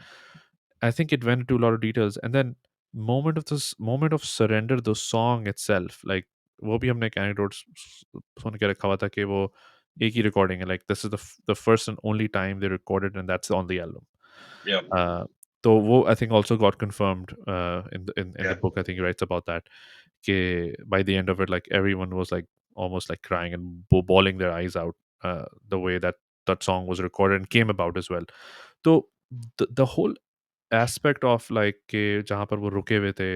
I think it went into a lot of details, and then moment of surrender, the song itself, like वो भी हमने एक anecdote सुन के रखा हुआ था कि वो एक ही recording है, like this is the first and only time they recorded, and that's on the album. Yeah. Uh, तो वो I think also got confirmed in the Yeah. book. I think he writes about that. By the end of it, like everyone was like almost like crying and bawling their eyes out, the way that song was recorded and came about as well. So the whole aspect of like कि जहाँ पर वो रुके हुए थे,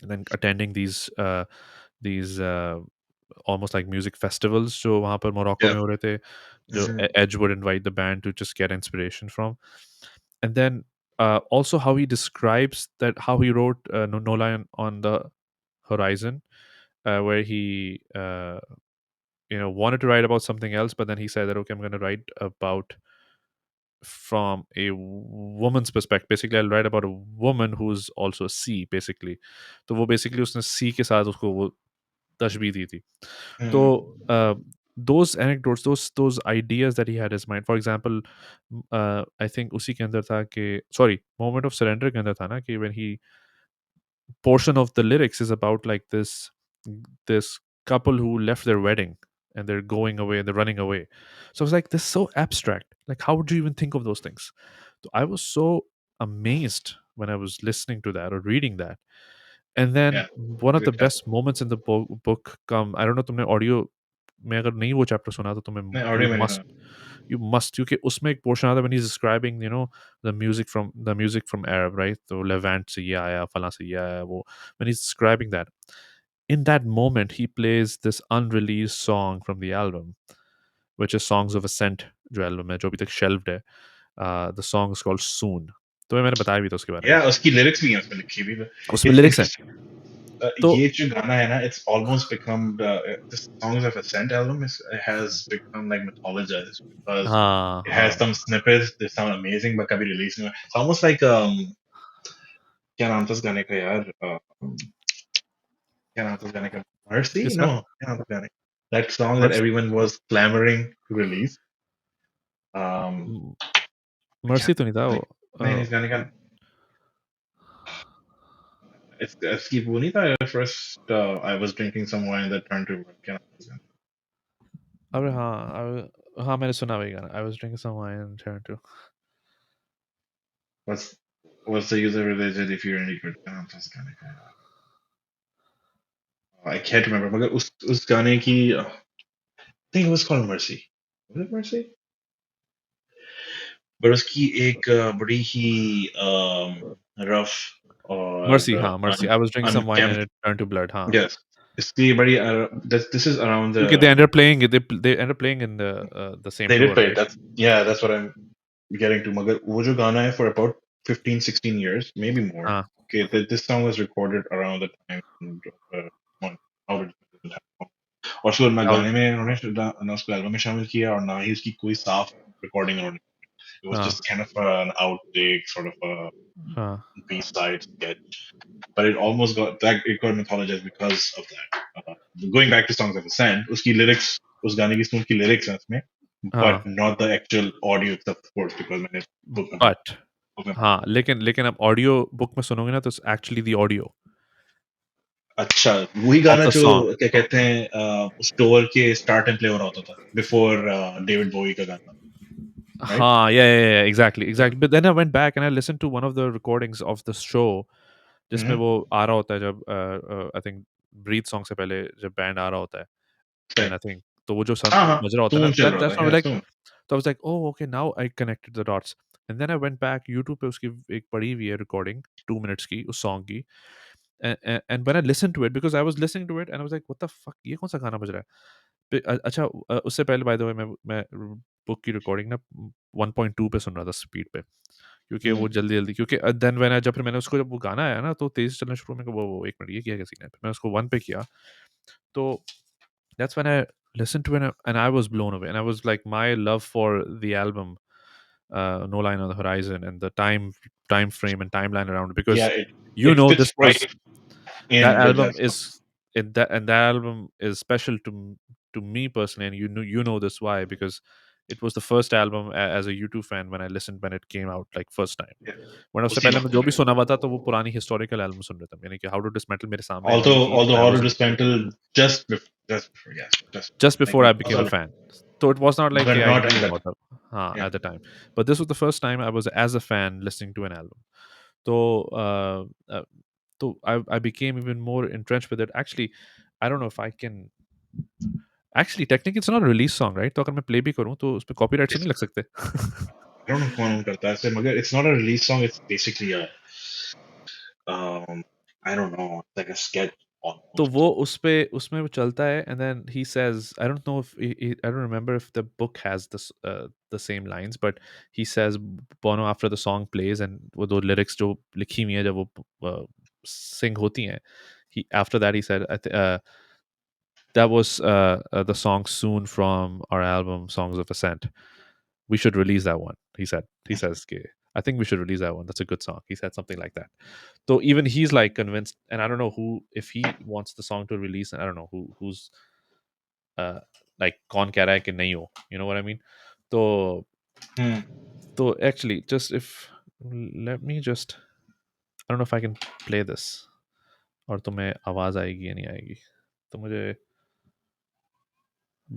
and then attending these almost like music festivals जो वहाँ पर मोरक्को Yeah. में हो रहे थे, जो Mm-hmm. Edge would invite the band to just get inspiration from, and then also how he describes that, how he wrote No Line on the Horizon, where he wanted to write about something else, but then he said that, okay, I'm going to write about from a woman's perspective. Basically, I'll write about a woman who's also a sea, basically. तो वो basically उसने sea के साथ उसको वो तशबीह दी थी. तो Mm-hmm. those anecdotes, those ideas that he had in his mind. For example, I think उसी के अंदर था कि sorry, moment of surrender के अंदर था ना कि when he portion of the lyrics is about like this couple who left their wedding and they're going away and they're running away. So I was like, this is so abstract. Like, how would you even think of those things? So I was so amazed when I was listening to that or reading that. And then Yeah, one of the good time. best moments in the book come, I don't know तुमने audio में अगर नहीं वो chapter सुना तो तुम्हें मैं you audio में नहीं must सुना. you must क्योंकि उसमें एक portion आता है when he's describing the music from Arab, right, तो Levant से ये आया फला से ये आया वो, when he's describing that, in that moment he plays this unreleased song from the album, which is Songs of Ascent, जो album है जो अभी तक shelved है. The song is called Soon. तो मैंने बताया भी था उसके बारे में. या उसकी लिरिक्स भी हैं उसमें लिखी हुई. उसमें इट्स lyrics हैं. इंटरेस्टिंग. तो ये जो गाना है ना, it's almost become the Songs of Ascent album has become like mythologized because हाँ it has हाँ. some snippets that sound amazing but कभी release नहीं हुआ. It's almost like क्या नाम था उस गाने का यार, क्या नाम था उस गाने का, Mercy, no, किसका? क्या नाम था गाने, that song that Mercy. everyone was clamoring to release. um I mercy can't तो नहीं था वो. like, नहीं इस गाने का, इसकी वो नहीं था, first I was drinking some wine that turned to, क्या नाम था उस गाने अरे हाँ हाँ मैंने सुना वही गाना. I was drinking some wine and turned to. का? what's the user related if you're any good, क्या नाम था उस गाने का यार? I can't remember मगर उस गाने की I think it was called Mercy. Was it Mercy? पर उसकी एक बड़ी ही रफ मर्सी, और हाँ mercy. I was drinking some wine and unkempt. it turned to blood. हाँ. Yes, इसकी बड़ी this is around क्योंकि the, they end up playing in the same they did tour, play it. right? That's, yeah, that's what I'm getting to. मगर वो जो गाना है for about 15, 16 years, maybe more. हाँ. Okay, this song was recorded around the time when How Did It Happen? और उसको ना How- गाने में उन्होंने ना उसको एल्बम में शामिल किया और ना ही उसकी कोई साफ रिकॉर्डिंग उन्होंने. It was हाँ just kind of an outtake, sort of a हाँ B-side sketch, but it almost got that, it got mythologized because of that. Going back to Songs of Ascent, उसकी lyrics, उस गाने की उसकी lyrics हैं उसमें, but हाँ. not the actual audio itself, of course, because मैंने book में But book में पढ़ा. हाँ, लेकिन आप ऑडियो बुक में सुनोगे ना तो एक्चुअली द ऑडियो अच्छा, वही ऑफ गाना द जो सॉन्ग. क्या कहते हैं, उस टोर के स्टार्ट एंड प्ले हो रहा होता था बिफोर डेविड बोवी का गाना, राइट? हाँ, yeah, exactly. But then I went back and I listened to one of the recordings of the show जिसमें हम्म. वो आ रहा होता है जब आई थिंक ब्रीथ सॉन्ग से पहले जब बैंड आ रहा होता है. सही. एंड आई थिंक तो वो जो हाँ हाँ, बज रहा होता है ना, सून चल रहा दैट्स था, व्हेन या लाइक, सून. तो I was like oh okay now I connected the dots. And then I went back YouTube पे उसकी एक पड़ी हुई है रिकॉर्डिंग 2 मिनट्स की उस सॉन्ग की. And when I listen to it because I was listening to it and I was like what the fuck, ये कौन सा गाना बज रहा है. अच्छा उससे पहले बाय द वे मैं बुक की रिकॉर्डिंग ना 1.2 पे सुन रहा था स्पीड पे क्योंकि हम्म. वो जल्दी-जल्दी क्योंकि देन व्हेन आई जब फिर मैंने उसको जब वो गाना आया ना तो तेज़ चलना शुरू में वो 1 मिनट ये क्या सीन है? फिर मैंने उसको 1 पे किया तो that's when I listened to it and I was blown away and I was like my love for the album No Line on the Horizon and the time frame and timeline around it Yeah, because it fits this right was that in with album that song. is that album is special to me personally and you know this why because it was the first album as a U2 fan when I listened when it came out like first time. Yeah. वरना उससे उसी पहले मैं वक्त जो भी में. सुना हुआ था तो वो पुरानी हिस्टोरिकल एल्बम सुन रहा था यानी कि हाउ टू डिसमेंटल मेरे सामने आई थी Although and I How to was into it Dismantle just before, yes, just just like before I it was became a on, fan. So it was not like but I not knew at that about time. it Yeah. at the time. But this was the first time I was as a fan listening to an album. So I became even more entrenched with it. Actually, I don't know if I can. Actually, technically, it's not a release song, right? तो अगर मैं play भी करूँ तो उस पे copyright तो It's, नहीं लग सकते. I don't know कौन करता है ऐसे, मगर it's not a release song. It's basically a I don't know, it's like a sketch तो almost. वो उसमें वो चलता है and then he says I don't know if I don't remember if the book has this the same lines but he says Bono after the song plays and वो दो lyrics जो लिखी हुई हैं जब वो sing होती हैं he after that he said that was the song Soon from our album Songs of Ascent. We should release that one. He says "Okay, I think we should release that one. That's a good song." He said something like that. So even he's like convinced, and I don't know who if he wants the song to release. I don't know who's. like कौन कह रहा है कि नहीं हो, you know what I mean? तो Hmm. actually just if let me just, I don't know if I can play this और तुम्हें आवाज आएगी या नहीं आएगी, तो मुझे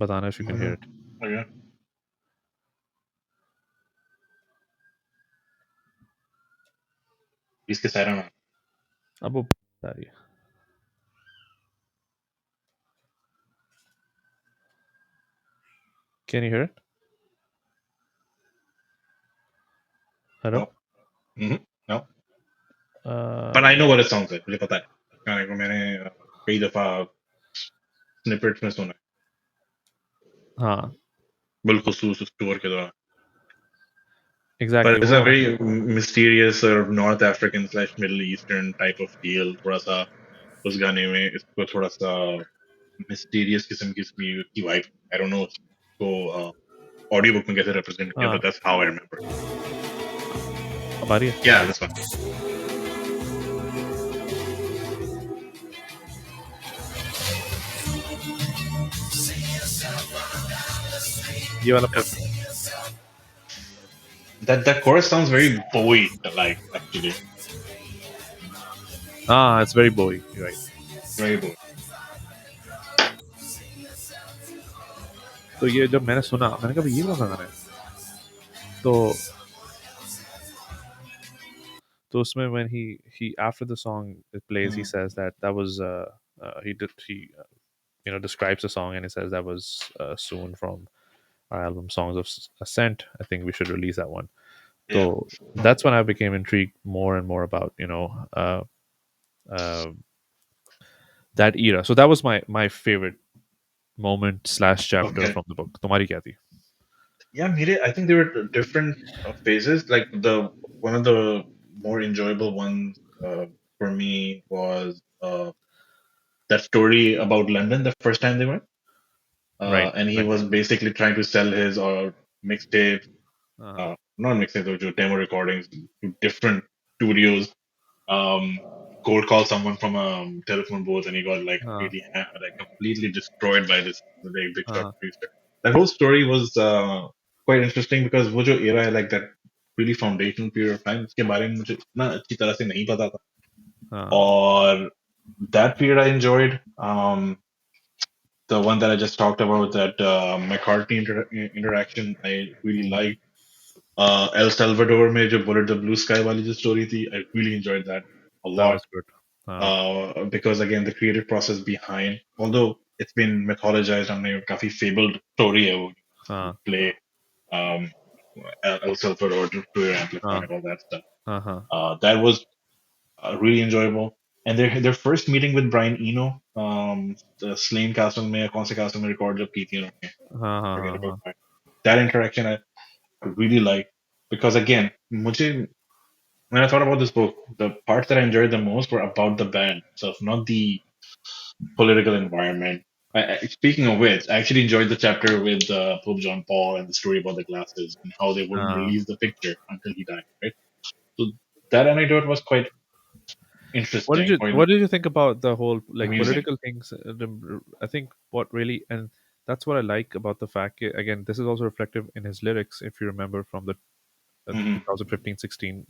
बताना if you can hear Mhm. it. Okay. इसके सायरन है. अब वो आ रही है. Can you hear it? Hello? No. Mhm. No. But I uh, know what it sounds like. मुझे पता है. गाने को मैंने कई दफा स्निपेट्स में सुना है. हाँ बिलखुसूस उस टूर के दौरान. But exactly it's वो a very mysterious sort of North African slash Middle Eastern type of feel. थोड़ा सा उस गाने में इसको थोड़ा सा mysterious किस्म की vibe. I don't know उसको ऑडियो बुक में कैसे represent किया, हाँ but that's how I remember. अब आ रही है. Yeah, this one. ये वाला Yeah. part. That chorus sounds very Bowie like actually. हाँ it's very Bowie, you're right. Very Bowie. तो ये जब मैंने सुना मैंने कहा भाई ये कौन सा गाना है, तो उसमें when he after the song it plays he Hmm. says that was he describes the song and he says that was soon from our album Songs of Ascent. I think we should release that one. Yeah. So that's when I became intrigued more and more about uh, that era. So that was my favorite moment slash chapter Okay. from the book. तुम्हारी क्या थी? Yeah, I think there were different phases. Like the one of the more enjoyable ones for me was that story about London the first time they went. Right, And he right. was basically trying to sell his mixtape, Uh-huh. not mixtape, though, demo recordings to different studios. Um, cold called someone from a telephone booth, and he got like Uh, really like completely destroyed by this big shot uh, producer. That whole story was quite interesting because वो जो era है, like that really foundational period of time, उसके बारे में मुझे इतना अच्छी तरह से नहीं पता था. uh, और that period I enjoyed. The one that I just talked about, that McCartney interaction, I really liked. El Salvador में जो Bullet the Blue Sky वाली जो story थी, I really enjoyed that a that lot. was good. Because again, the creative process behind, although it's been mythologized and a काफी fabled story है वो, Uh, play um, El Salvador to your amplify uh, and all that stuff. uh-huh. That was really enjoyable. And their first meeting with Brian Eno, the Slane Castle में कौन से castle में record जब की थी उन्होंने, Uh, forget uh, about uh, that. That interaction I really like because again, मुझे when I thought about this book, the parts that I enjoyed the most were about the band itself, not the political environment. Speaking of which, I actually enjoyed the chapter with Pope John Paul and the story about the glasses and how they wouldn't uh, release the picture until he died, right? So that anecdote was quite interesting, quite what did you think about the whole like amusing. political things? I think what really, and that's what I like about the fact. Again, this is also reflective in his lyrics. If you remember from the Hmm. 2015-16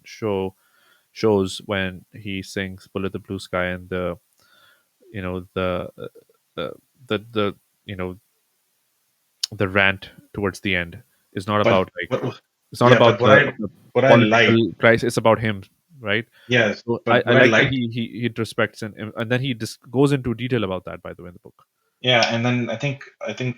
shows when he sings "Bullet the Blue Sky" and the you know uh, the you know the rant towards the end is not But, about like but it's not yeah, about but the what I political like, crisis. It's about him, right? yes, So but I what I like that liked. he introspects and then he just goes into detail about that. By the way, in the book. Yeah, and then I think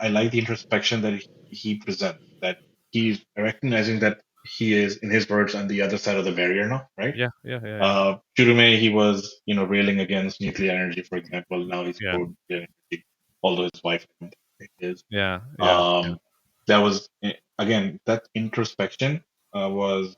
I like the introspection that he presents. That he's recognizing that he is, in his words, on the other side of the barrier now, right? Yeah, yeah, yeah, yeah, Churume, he was, railing against nuclear energy, for example. Now he's yeah, pro nuclear energy, although his wife is. yeah, yeah, yeah. Um, that was again that introspection was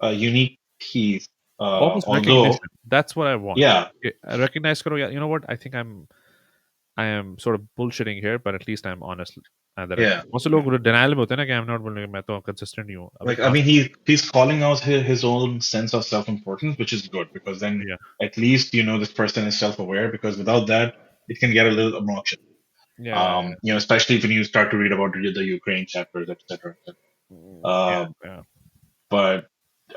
a unique piece. Almost Although, recognition. That's what I want. yeah, Okay, I recognize karo, yeah, you know what? I think I am sort of bullshitting here, but at least I'm honest. That yeah. most लोग denial में होते हैं ना कि I'm not बोलने मैं तो consistent ही हूँ. अबे Like, I कहाँ mean, से? he's calling out his own sense of self-importance, which is good because then Yeah, at least this person is self-aware. Because without that, it can get a little obnoxious. Yeah, yeah, yeah. Especially when you start to read about the Ukraine chapters, etc. Yeah, Uh, yeah. but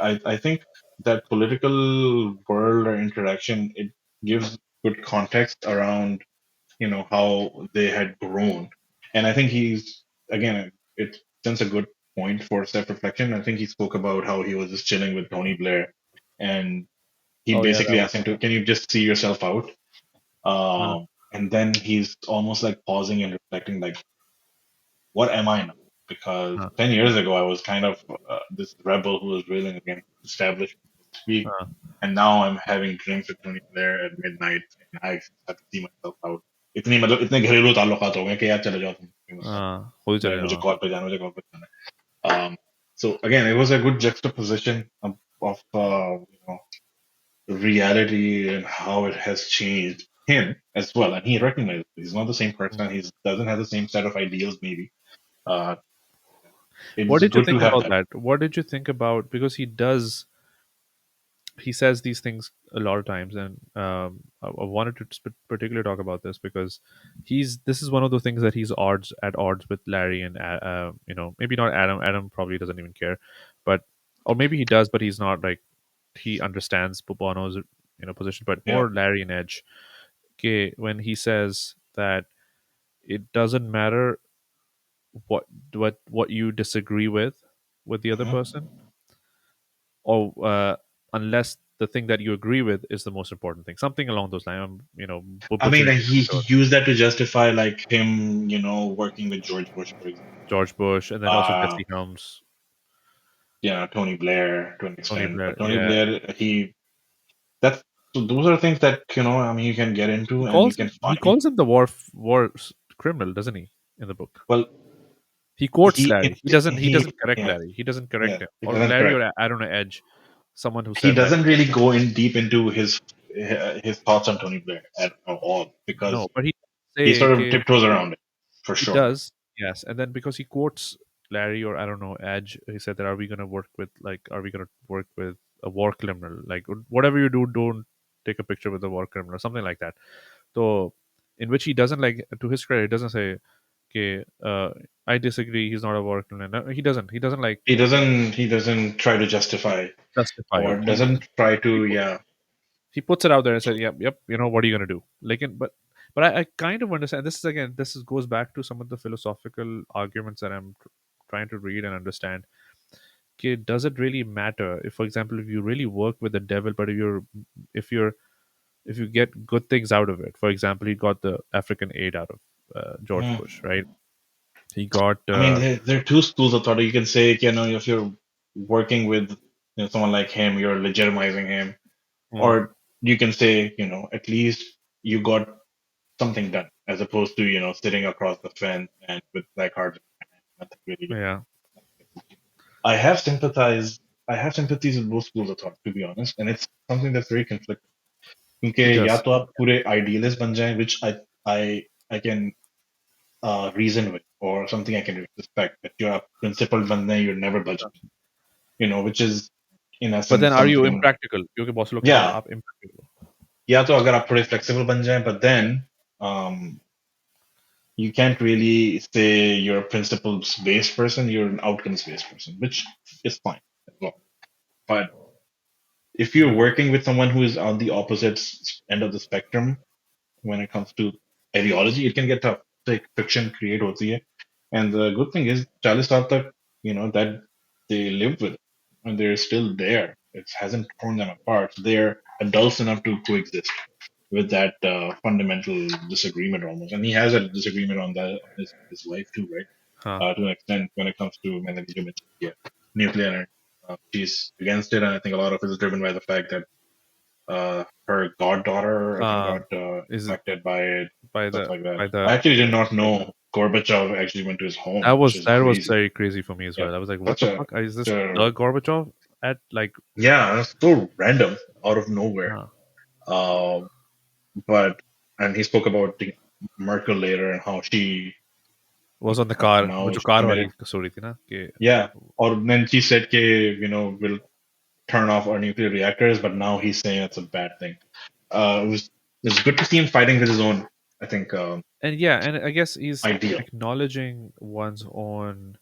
I think that political world or interaction, it gives good context around how they had grown, and I think he's again it sends a good point for self-reflection. I think he spoke about how he was just chilling with Tony Blair, and he Oh yeah, that basically was. asked him to, can you just see yourself out? Uh, And then he's almost like pausing and reflecting, like, what am I now? Because uh, 10 years ago, I was kind of this rebel who was railing against establishment, so to speak. uh, And now I'm having drinks with Tony Blair at midnight, and I have to see myself out. इतनी मतलब इतने घरेलू ताल्लुकात हो गए कि यार चले जाओ तुम कहीं मुझसे, खुद ही चले मैं मुझे जाओ. कॉल पे जाना, मुझे कॉल पे जाना है. So again, it was a good juxtaposition of reality and how it has changed him as well. And he recognizes he's not the same person. He doesn't have the same set of ideals, maybe. Uh, What it's did you good to think have about that. that? What did you think about, because he says these things a lot of times, and I wanted to particularly talk about this because this is one of the things that he's odds with Larry and maybe not Adam. Adam probably doesn't even care, but or maybe he does, but he's not like he understands Bono's position, but Yeah. more Larry and Edge. Okay, when he says that it doesn't matter what what you disagree with the other Mhm. person, or unless the thing that you agree with is the most important thing, something along those lines. I'm I mean, butchering it for he sure. used that to justify like him, working with George Bush, for example. George Bush, and then also Uh, Jesse Helms, Tony Blair to an Tony extent, Blair. but Tony Yeah, Blair, that's so those are things that I mean, you can get he into and you calls can he find. calls him the criminal, doesn't he? In the book, Well, he quotes he Larry. it, He he doesn't correct yeah Larry. He doesn't yeah correct him, it or doesn't Larry, correct. or I don't know, Edge, someone who He said that. doesn't really go in deep into his thoughts on Tony Blair at all No, because but he he say, sort of okay, tiptoes around it for he sure. does, yes. And then because he quotes Larry, or I don't know, Edge, he said that, are we gonna work with a war criminal? Like, whatever you do, don't take a picture with a war criminal or something like that. So in which he doesn't, like, to his credit, he doesn't say, okay, I disagree, he's not a war criminal. No, he doesn't like He doesn't try to justify justify or it. doesn't try He to pu- yeah. he puts it out there and said, yep, yep, what are you gonna do? Like, but I kind of understand. This is, again, goes back to some of the philosophical arguments that I'm trying to read and understand. Okay, does it really matter if, for example, if you really work with the devil, but if you're if you get good things out of it? For example, he got the African aid out of George Mhm. Bush, right? He got I mean, there are two schools of thought. You can say, if you're working with someone like him, you're legitimizing him, mm, or you can say, at least you got something done, as opposed to sitting across the fence and with black cards, nothing really getting yeah, done. I have sympathized. I have sympathies with both schools of thought, to be honest, and it's something that's very conflicting. क्योंकि he या does. तो आप पूरे idealist बन जाएं, which I I can reason with, or something I can respect, that you're a principled बंदे, you're never budging, which is in But then, essence are you something. impractical? क्योंकि बहुत से लोग कहते हैं Yeah, आप impractical हो. या तो अगर आप थोड़े flexible बन जाएं, but then um, you can't really say you're a principles based person, you're an outcomes based person, which is fine as well. But if you're Mm, working with someone who is on the opposite end of the spectrum when it comes to ideology, it can get tough. Like friction create hoti hai. And the good thing is, 40 saal tak, that they live with it and they're still there. It hasn't torn them apart. They're adults enough to coexist with that fundamental disagreement almost. And he has a disagreement on that on his wife too, right? हाँ, To an extent when it comes to nuclear energy. She's against it, and I think a lot of it is driven by the fact that her goddaughter, I think, got is it infected by it, by stuff the like that. by the I actually did not know Gorbachev actually went to his home, that which was is that was crazy. very crazy for me as Yeah, well. I was like, what such the a, fuck? Is such this a the Gorbachev at, like, yeah, that's so random out of nowhere. uh, Uh, but and he spoke about Merkel later and how she was on the car, वो now जो car committed. वाली story थी ना कि Yeah, or then she said, "Okay, we'll turn off our nuclear reactors," but now he's saying it's a bad thing. It was good to see him fighting with his own. I think. And yeah, and I guess he's ideal. acknowledging one's own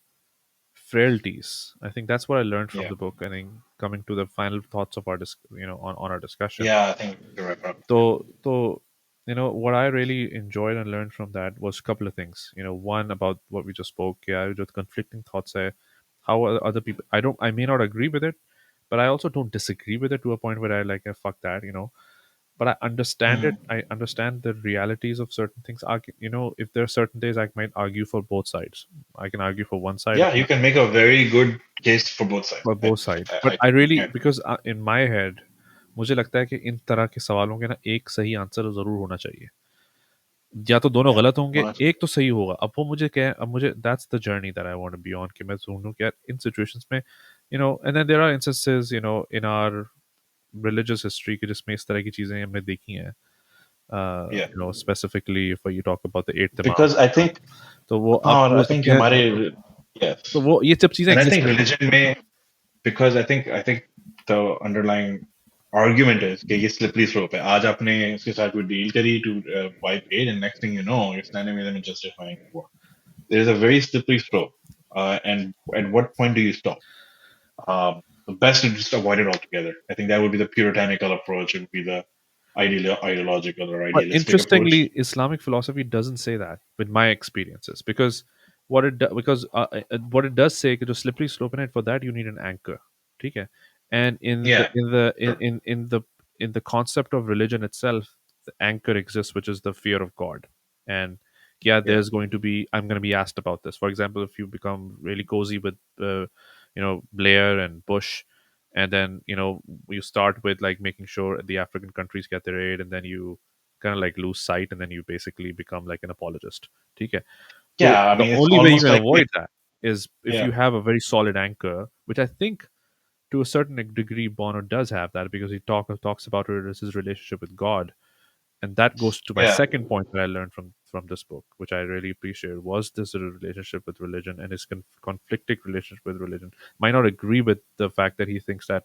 frailties. I think that's what I learned from Yeah. the book. I think coming to the final thoughts of our on our discussion. Yeah, I think you're right. So what I really enjoyed and learned from that was a couple of things. One about what we just spoke. Yeah, just conflicting thoughts. How other people. I may not agree with it, but I also don't disagree with it to a point where I like fuck that. But I understand it. Mhm. I understand the realities of certain things. If there are certain days I might argue for both sides. I can argue for one side. I Yeah, can you can make a very good case for both sides. for both sides. I, But I I totally really agree. because in my head मुझे लगता है कि इन तरह के सवालों के ना एक सही आंसर जरूर होना चाहिए या तो दोनों Yeah. गलत होंगे Well, that's एक तो सही होगा अब वो मुझे क्या है अब मुझे that's the journey that I want to be on कि मैं ढूंढूं कि यार इन सिचुएशंस में and then there are instances in our religious history कि जिसमें इस तरह की चीजें हमने देखी हैं yeah. Specifically if you talk about the eighth इमाम Because I think, तो वो आप और बोल I think सकते हैं हमारे, तो yes. वो ये सब चीजें And I एग्जिस्ट think करती religion may, because I think the underlying argument is कि ये slippery slope है. आज आपने उसके साथ कोई deal करी to wipe aid, and next thing you know, you're standing with them and justifying war. There's a very slippery slope. And at what point do you stop? The best to just avoid it altogether. I think that would be the puritanical approach. It would be the ideological or But idealistic interestingly, approach. Islamic philosophy doesn't say that, with my experiences, because what it does say कि जो slippery slope है, for that you need an anchor, ठीक है? And Yeah, sure. in the concept of religion itself, the anchor exists, which is the fear of God. And yeah, Yeah. I'm going to be asked about this. For example, if you become really cozy with Blair and Bush, and then you start with like making sure the African countries get their aid, and then you kind of like lose sight, and then you basically become like an apologist. Okay. So Yeah, I the mean, it's only way you almost can like avoid that is if you yeah, have a very solid anchor, which I think to a certain degree Bono does have that because he talks about it as his relationship with God, and that goes to my yeah, second point that I learned from this book, which I really appreciate, was this a relationship with religion and his conflicting relationship with religion. Might not agree with the fact that he thinks that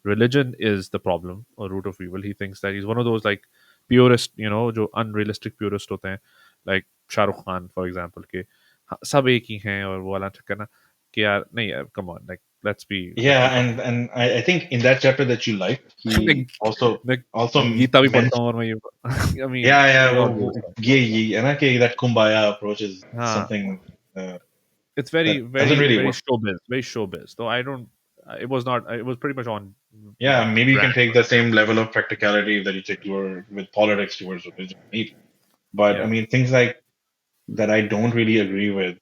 religion is the problem or root of evil. He thinks that he's one of those like purist, जो unrealistic purist होते हैं, like Shahrukh Khan for example, के हाँ, सब एक ही हैं और वो वाला चक्कर ना कि यार नहीं यार, come on, like let's be yeah, and I think in that chapter that you liked, मैं he मैं also गीता भी पढ़ता mentioned, हूँ और मैं ये I mean yeah, yeah, we all do वो stuff. ये है ना कि that kumbaya approach is हाँ, something it's very that doesn't very really very work. showbiz, very showbiz. Though I don't, it was not. It was pretty much on, Yeah, maybe you brand. can take the same level of practicality that you take toward with politics towards religion, maybe. But I Yeah, mean, things like that I don't really agree with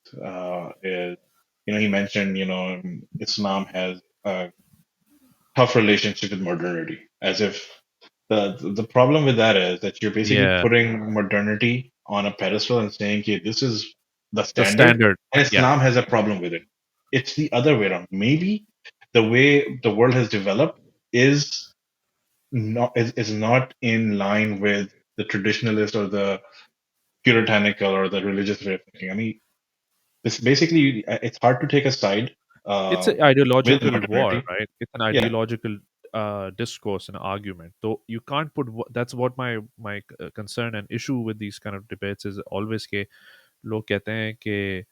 is, he mentioned, Islam has a tough relationship with modernity, as if the problem with that is that you're basically yeah. putting modernity on a pedestal and saying, okay, this is the The standard, standard. and Yeah, Islam has a problem with it. It's the other way around. Maybe the way the world has developed is not in line with the traditionalist or the puritanical or the religious way of thinking. I mean, this basically it's hard to take a side it's uh, an with ideological war, modernity. right? It's an Yeah, ideological discourse and argument. So you can't put. That's what my concern and issue with these kind of debates is always के लोग कहते हैं कि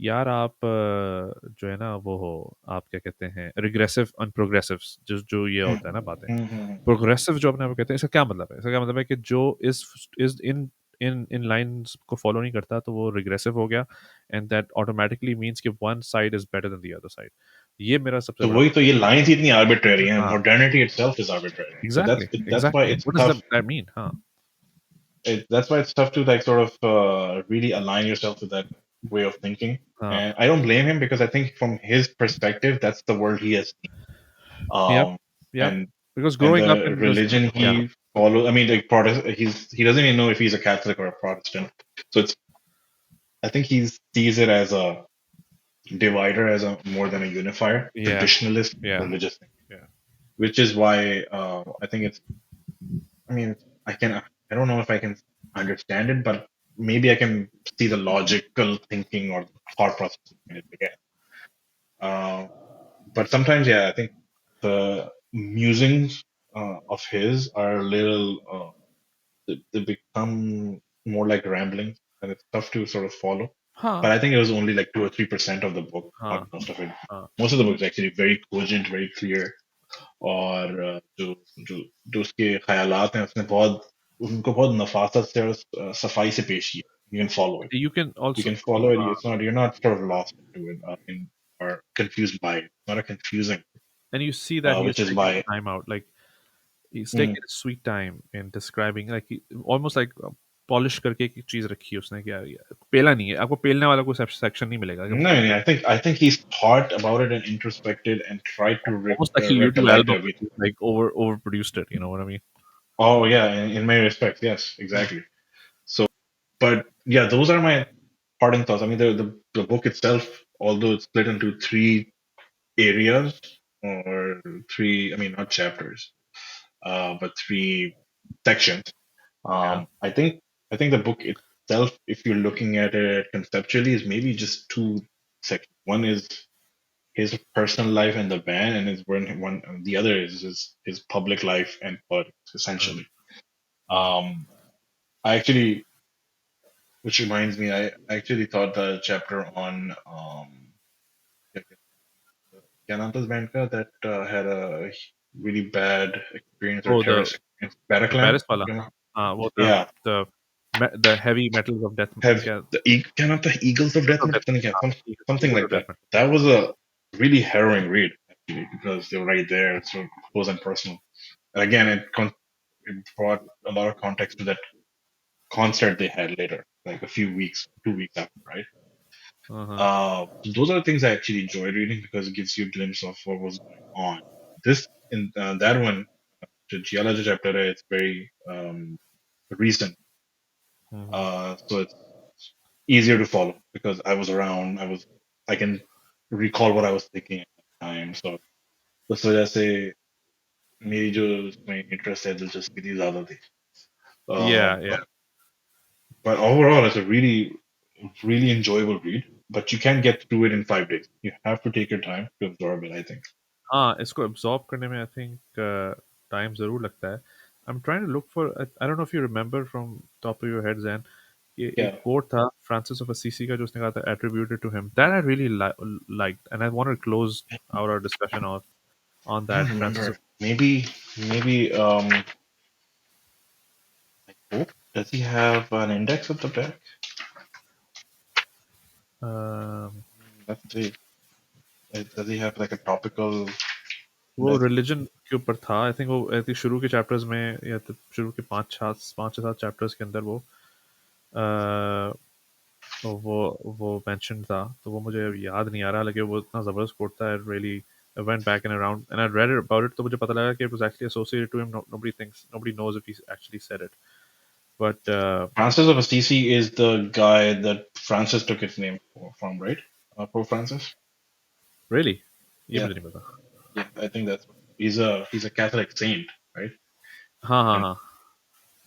यार आप जो है ना वो हो आप क्या कहते हैं रिग्रेसिव एंड प्रोग्रेसिव जो ये होता है ना बातें Mhm. प्रोग्रेसिव जो अपने आप को कहते हैं इसका क्या मतलब है इसका क्या मतलब है कि जो इस इन लाइंस को फॉलो नहीं करता तो वो रिग्रेसिव हो गया एंड दैट ऑटोमेटिकली मीन्स कि one side is better than the other side ये मेरा सबसे तो बड़ा वही तो ये lines ही इतनी arbitrary हैं. हाँ Modernity itself is arbitrary. So exactly that's why exactly it's what does tough. That mean हाँ That's why it's tough to like sort of really align yourself with that way of thinking. हाँ And I don't blame him because I think from his perspective, that's the world he has seen. yep Um, yep and because and growing up the in this religion yeah he follows. I mean, like Protestant. He doesn't even know if he's a Catholic or a Protestant. So it's I think he sees it as a divider, as a more than a unifier, yeah traditionalist yeah religious thing. yeah Which is why I think it's. I mean, I can. I don't know if I can understand it, but maybe I can see the logical thinking or thought process behind it again. But sometimes, yeah, I think the musings of his are a little. They become more like ramblings. and it's tough to sort of follow. हाँ But I think it was only like 2 or 3% of the book, not हाँ most of it. हाँ. Most of the book is actually very cogent, very clear. और जो जो जो उसके ख्यालात हैं उसने बहुत उनको बहुत नफासत से और सफाई से पेश किया. You can follow it. You can You also can follow it. It's not, you're not sort of lost into it or confused by it. It's not a confusing, and you see that he has which is taken why. time out. Like he's Mm. taken a sweet time in describing, like almost like polish करके एक चीज रखी है उसने, क्या पेला नहीं है, आपको पेलने वाला कोई सेक्शन नहीं मिलेगा. No, no, I think he's thought about it and introspected and tried to Almost like a YouTube recollect album, but everything. he's like overproduced it. You know what I mean? Oh yeah, in many respects, yes, exactly. So, but yeah, those are my parting thoughts. I mean, the book itself, although it's split into three areas or three, I mean, not chapters, but three sections. Yeah. I think the book itself, if you're looking at it conceptually, is maybe just two sections. One is his personal life and the band, and is one the other is his public life and politics, Uh, essentially. uh, Um, I actually, which reminds me, I actually thought the chapter on क्या नाम था उस band का that had a really bad experience or oh, terrorist experience, the Bataclan. Paris wala. What Yeah, the heavy metals of death. have क्या the क्या नाम था Eagles of Death Eagles of Metal? death. पता नहीं क्या, something Eagles like of death. that. That was a really harrowing read actually because they were right there, so close and personal. And again, it brought a lot of context to that concert they had later, like a few weeks, 2 weeks after, right? Uh-huh. Those are the things I actually enjoy reading because it gives you a glimpse of what was going on. This in that one, the Geology chapter, it's very recent, Mm-hmm. so it's easier to follow because I was around. I can recall what I was thinking at the time. So उस वजह से मेरी जो उसमें interest है दिलचस्पी थी ज़्यादा थी. Uh, Yeah, yeah. but but overall, it's a really enjoyable read. But you can't get through it in 5 days. You have to take your time to absorb it, I think. हाँ, इसको absorb करने में I think time ज़रूर लगता है. I'm trying to look for. I don't know if you remember from top of your head, Zan. ये एक Yeah, quote था फ्रांसिस ऑफ असीसी का जो उसने कहा था attributed to him. That I really liked, and I wanted to close out our discussion on I don't that Francis remember. of. Maybe Pope? Does he have an index at the back? Um, Let's see. Does he have like a topical वो index? Religion के ऊपर था. I think वो I think शुरू के chapters में या तो शुरू के पाँच छः सात चैप्टर्स के अंदर अ, वो मेंशन था, तो वो मुझे याद नहीं आ रहा, लेकिन वो इतना ज़बरदस्त कोट था. Really I went back and around and I read it about it, तो मुझे पता लगा कि it was actually associated to him. Nobody knows if he actually said it, but Francis of Assisi is the guy that Francis took his name from, right? Pope Francis. really ये Yeah, मुझे नहीं पता. yeah. I think he's a Catholic saint, right? हाँ हाँ And हाँ.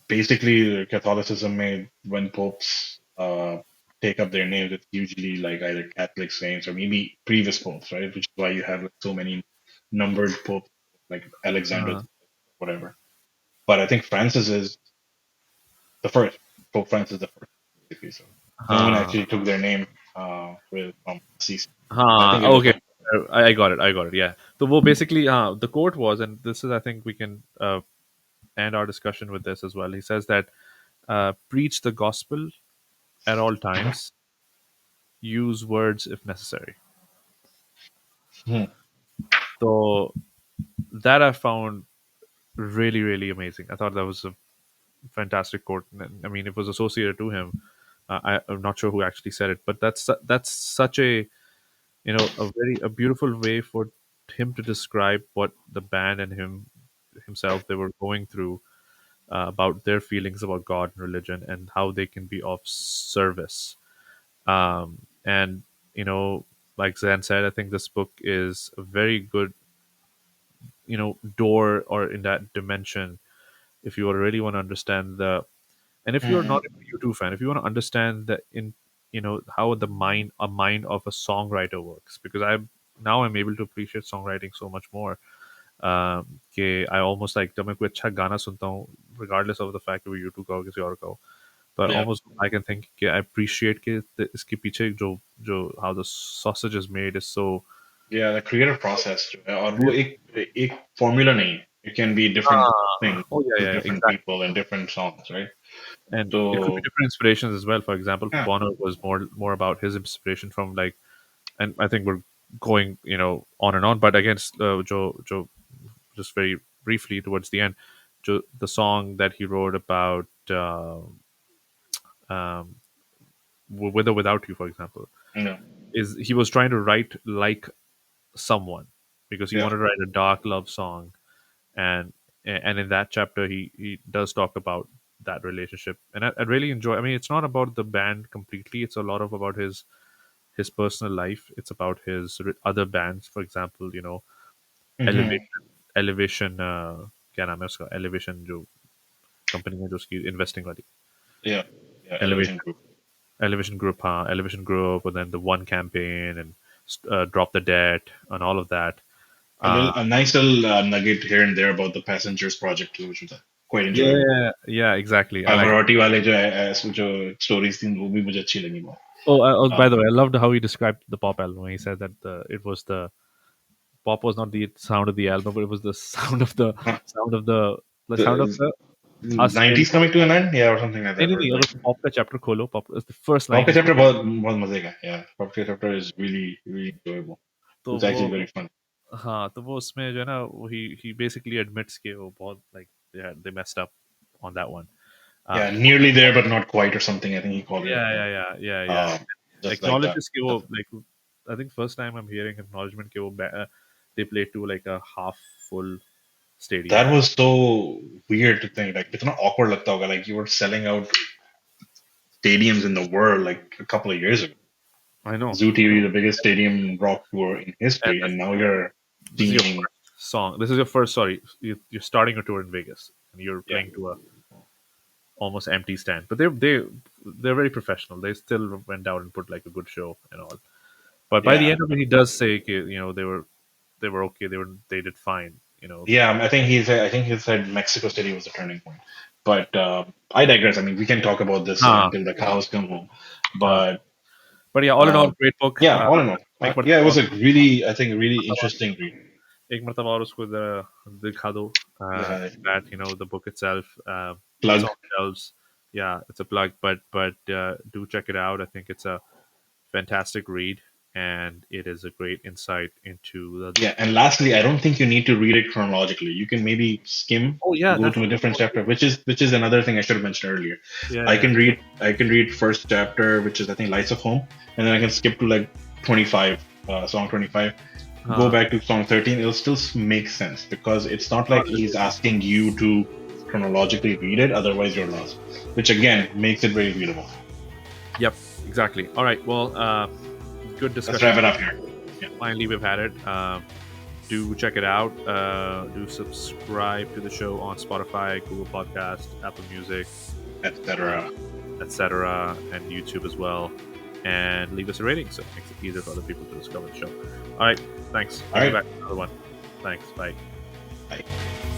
basically, Catholicism made when popes take up their names, it's usually like either Catholic saints or maybe previous popes, right? Which is why you have like, so many numbered popes, like Alexander, हाँ whatever. But I think Francis is the first. Pope Francis the first, basically. So no one हाँ actually took their name from Assisi. I हाँ. think it was Okay, him. I got it. Yeah, तो वो basically हाँ, the quote was, and this is, I think we can end our discussion with this as well. He says that preach the gospel at all times, use words if necessary. Hmm. So that I found really amazing. I thought that was a fantastic quote. I mean, it was associated to him. I'm not sure who actually said it, but that's such a, a beautiful way for him to describe what the band and himself they were going through, about their feelings about God and religion and how they can be of service. And you know, like Zan said, I think this book is a very good, door or in that dimension. If you really want to understand and if you're Hmm. not a YouTube fan, if you want to understand how a mind of a songwriter works, because I'm able to appreciate songwriting so much more. कि I almost like जब मैं कोई अच्छा गाना सुनता हूँ, regardless of the fact कि वो YouTube का हो किसी और का हो, but Yeah, almost I can think कि I appreciate कि इसके पीछे जो how the sausage is made is so yeah, the creative process जो है, और वो एक formula नहीं है. It can be different things oh yeah, with yeah, different exactly. people and different songs, right? And it could be So different inspirations as well. For example, for yeah, Bono was more about his inspiration from like, and I think we're going on and on. But again, Joe, just very briefly towards the end, the song that he wrote about um, with or without you, for example, you know, is he was trying to write like someone because he yeah, wanted to write a dark love song, and in that chapter he does talk about that relationship, and I really enjoy. I mean, it's not about the band completely; it's a lot of about his personal life. It's about his other bands, for example, hmm, elevation क्या नाम है उसका elevation जो company है जो उसकी investing वाली yeah, yeah, Elevation elevation Group. elevation group elevation group, and then the one campaign, and drop the debt and all of that. A nice little nugget here and there about the Passengers project too, which was quite enjoyable. Yeah, exactly. I like. Pavarotti वाले जो stories थी वो भी मुझे अच्छी लगी बहुत. Oh, by the Um, way, I loved how he described the pop album. He said that it was the pop was not the sound of the album, but it was the sound of the sound of the the us really. 90s coming to an end, yeah, or something like नहीं that, नहीं or नहीं like अगर pop का chapter खोलो pop is the first Pop line he chapter बहुत मजे का, yeah. Pop chapter is really really enjoyable. तो It's वो actually very fun. हाँ तो वो उसमें जो है ना वो he basically admits कि वो बहुत like they messed up on that one. Yeah, बहुत nearly there but not quite or something. I think he called it. yeah Um, just like that. acknowledges कि वो like I think first time I'm hearing acknowledgement कि वो they played to like a half full stadium. That was so weird to think. Like, it's not awkward लगता होगा. Like, you were selling out stadiums in the world like a couple of years ago. I know. Zoo TV, the biggest stadium rock tour in And history, and now you're this is your seeing, first song. This is your first. Sorry, you're starting a tour in Vegas, and you're yeah, playing to a almost empty stand. But they're very professional. They still went out and put like a good show and all. But by the yeah, end of it, he does say, they were okay. They did fine. yeah. I think he said Mexico City was the turning point. But I digress. I mean, we can talk about this हाँ until the cows come home. हाँ. But But yeah, all in all, uh, great book. yeah, all in all, एक yeah, it मरतबा was a really, I think, a really interesting read. एक मरतबा और उसको दिखा दो. Yeah, That the book itself, it's plug. on shelves. Yeah, it's a plug, but do check it out. I think it's a fantastic read, and it is a great insight into the. Yeah, and lastly, I don't think you need to read it chronologically. You can maybe skim, Oh yeah, go that's to a different chapter, which is another thing I should have mentioned earlier. yeah. I can read first chapter, which is I think Lights of Home, and then I can skip to like 25, song 25, go Huh. back to song 13. It'll still make sense because it's not like he's asking you to chronologically read it, otherwise you're lost. Which again makes it very readable. Yep, exactly. All right. Well, good Let's wrap discussion. it up here. Yeah, Finally, we've had it. Do check it out. Do subscribe to the show on Spotify, Google Podcast, Apple Music, etc. etc., and YouTube as well. And leave us a rating so it makes it easier for other people to discover the show. All right. Thanks. All We'll be right. back with another one. Thanks. Bye. Bye.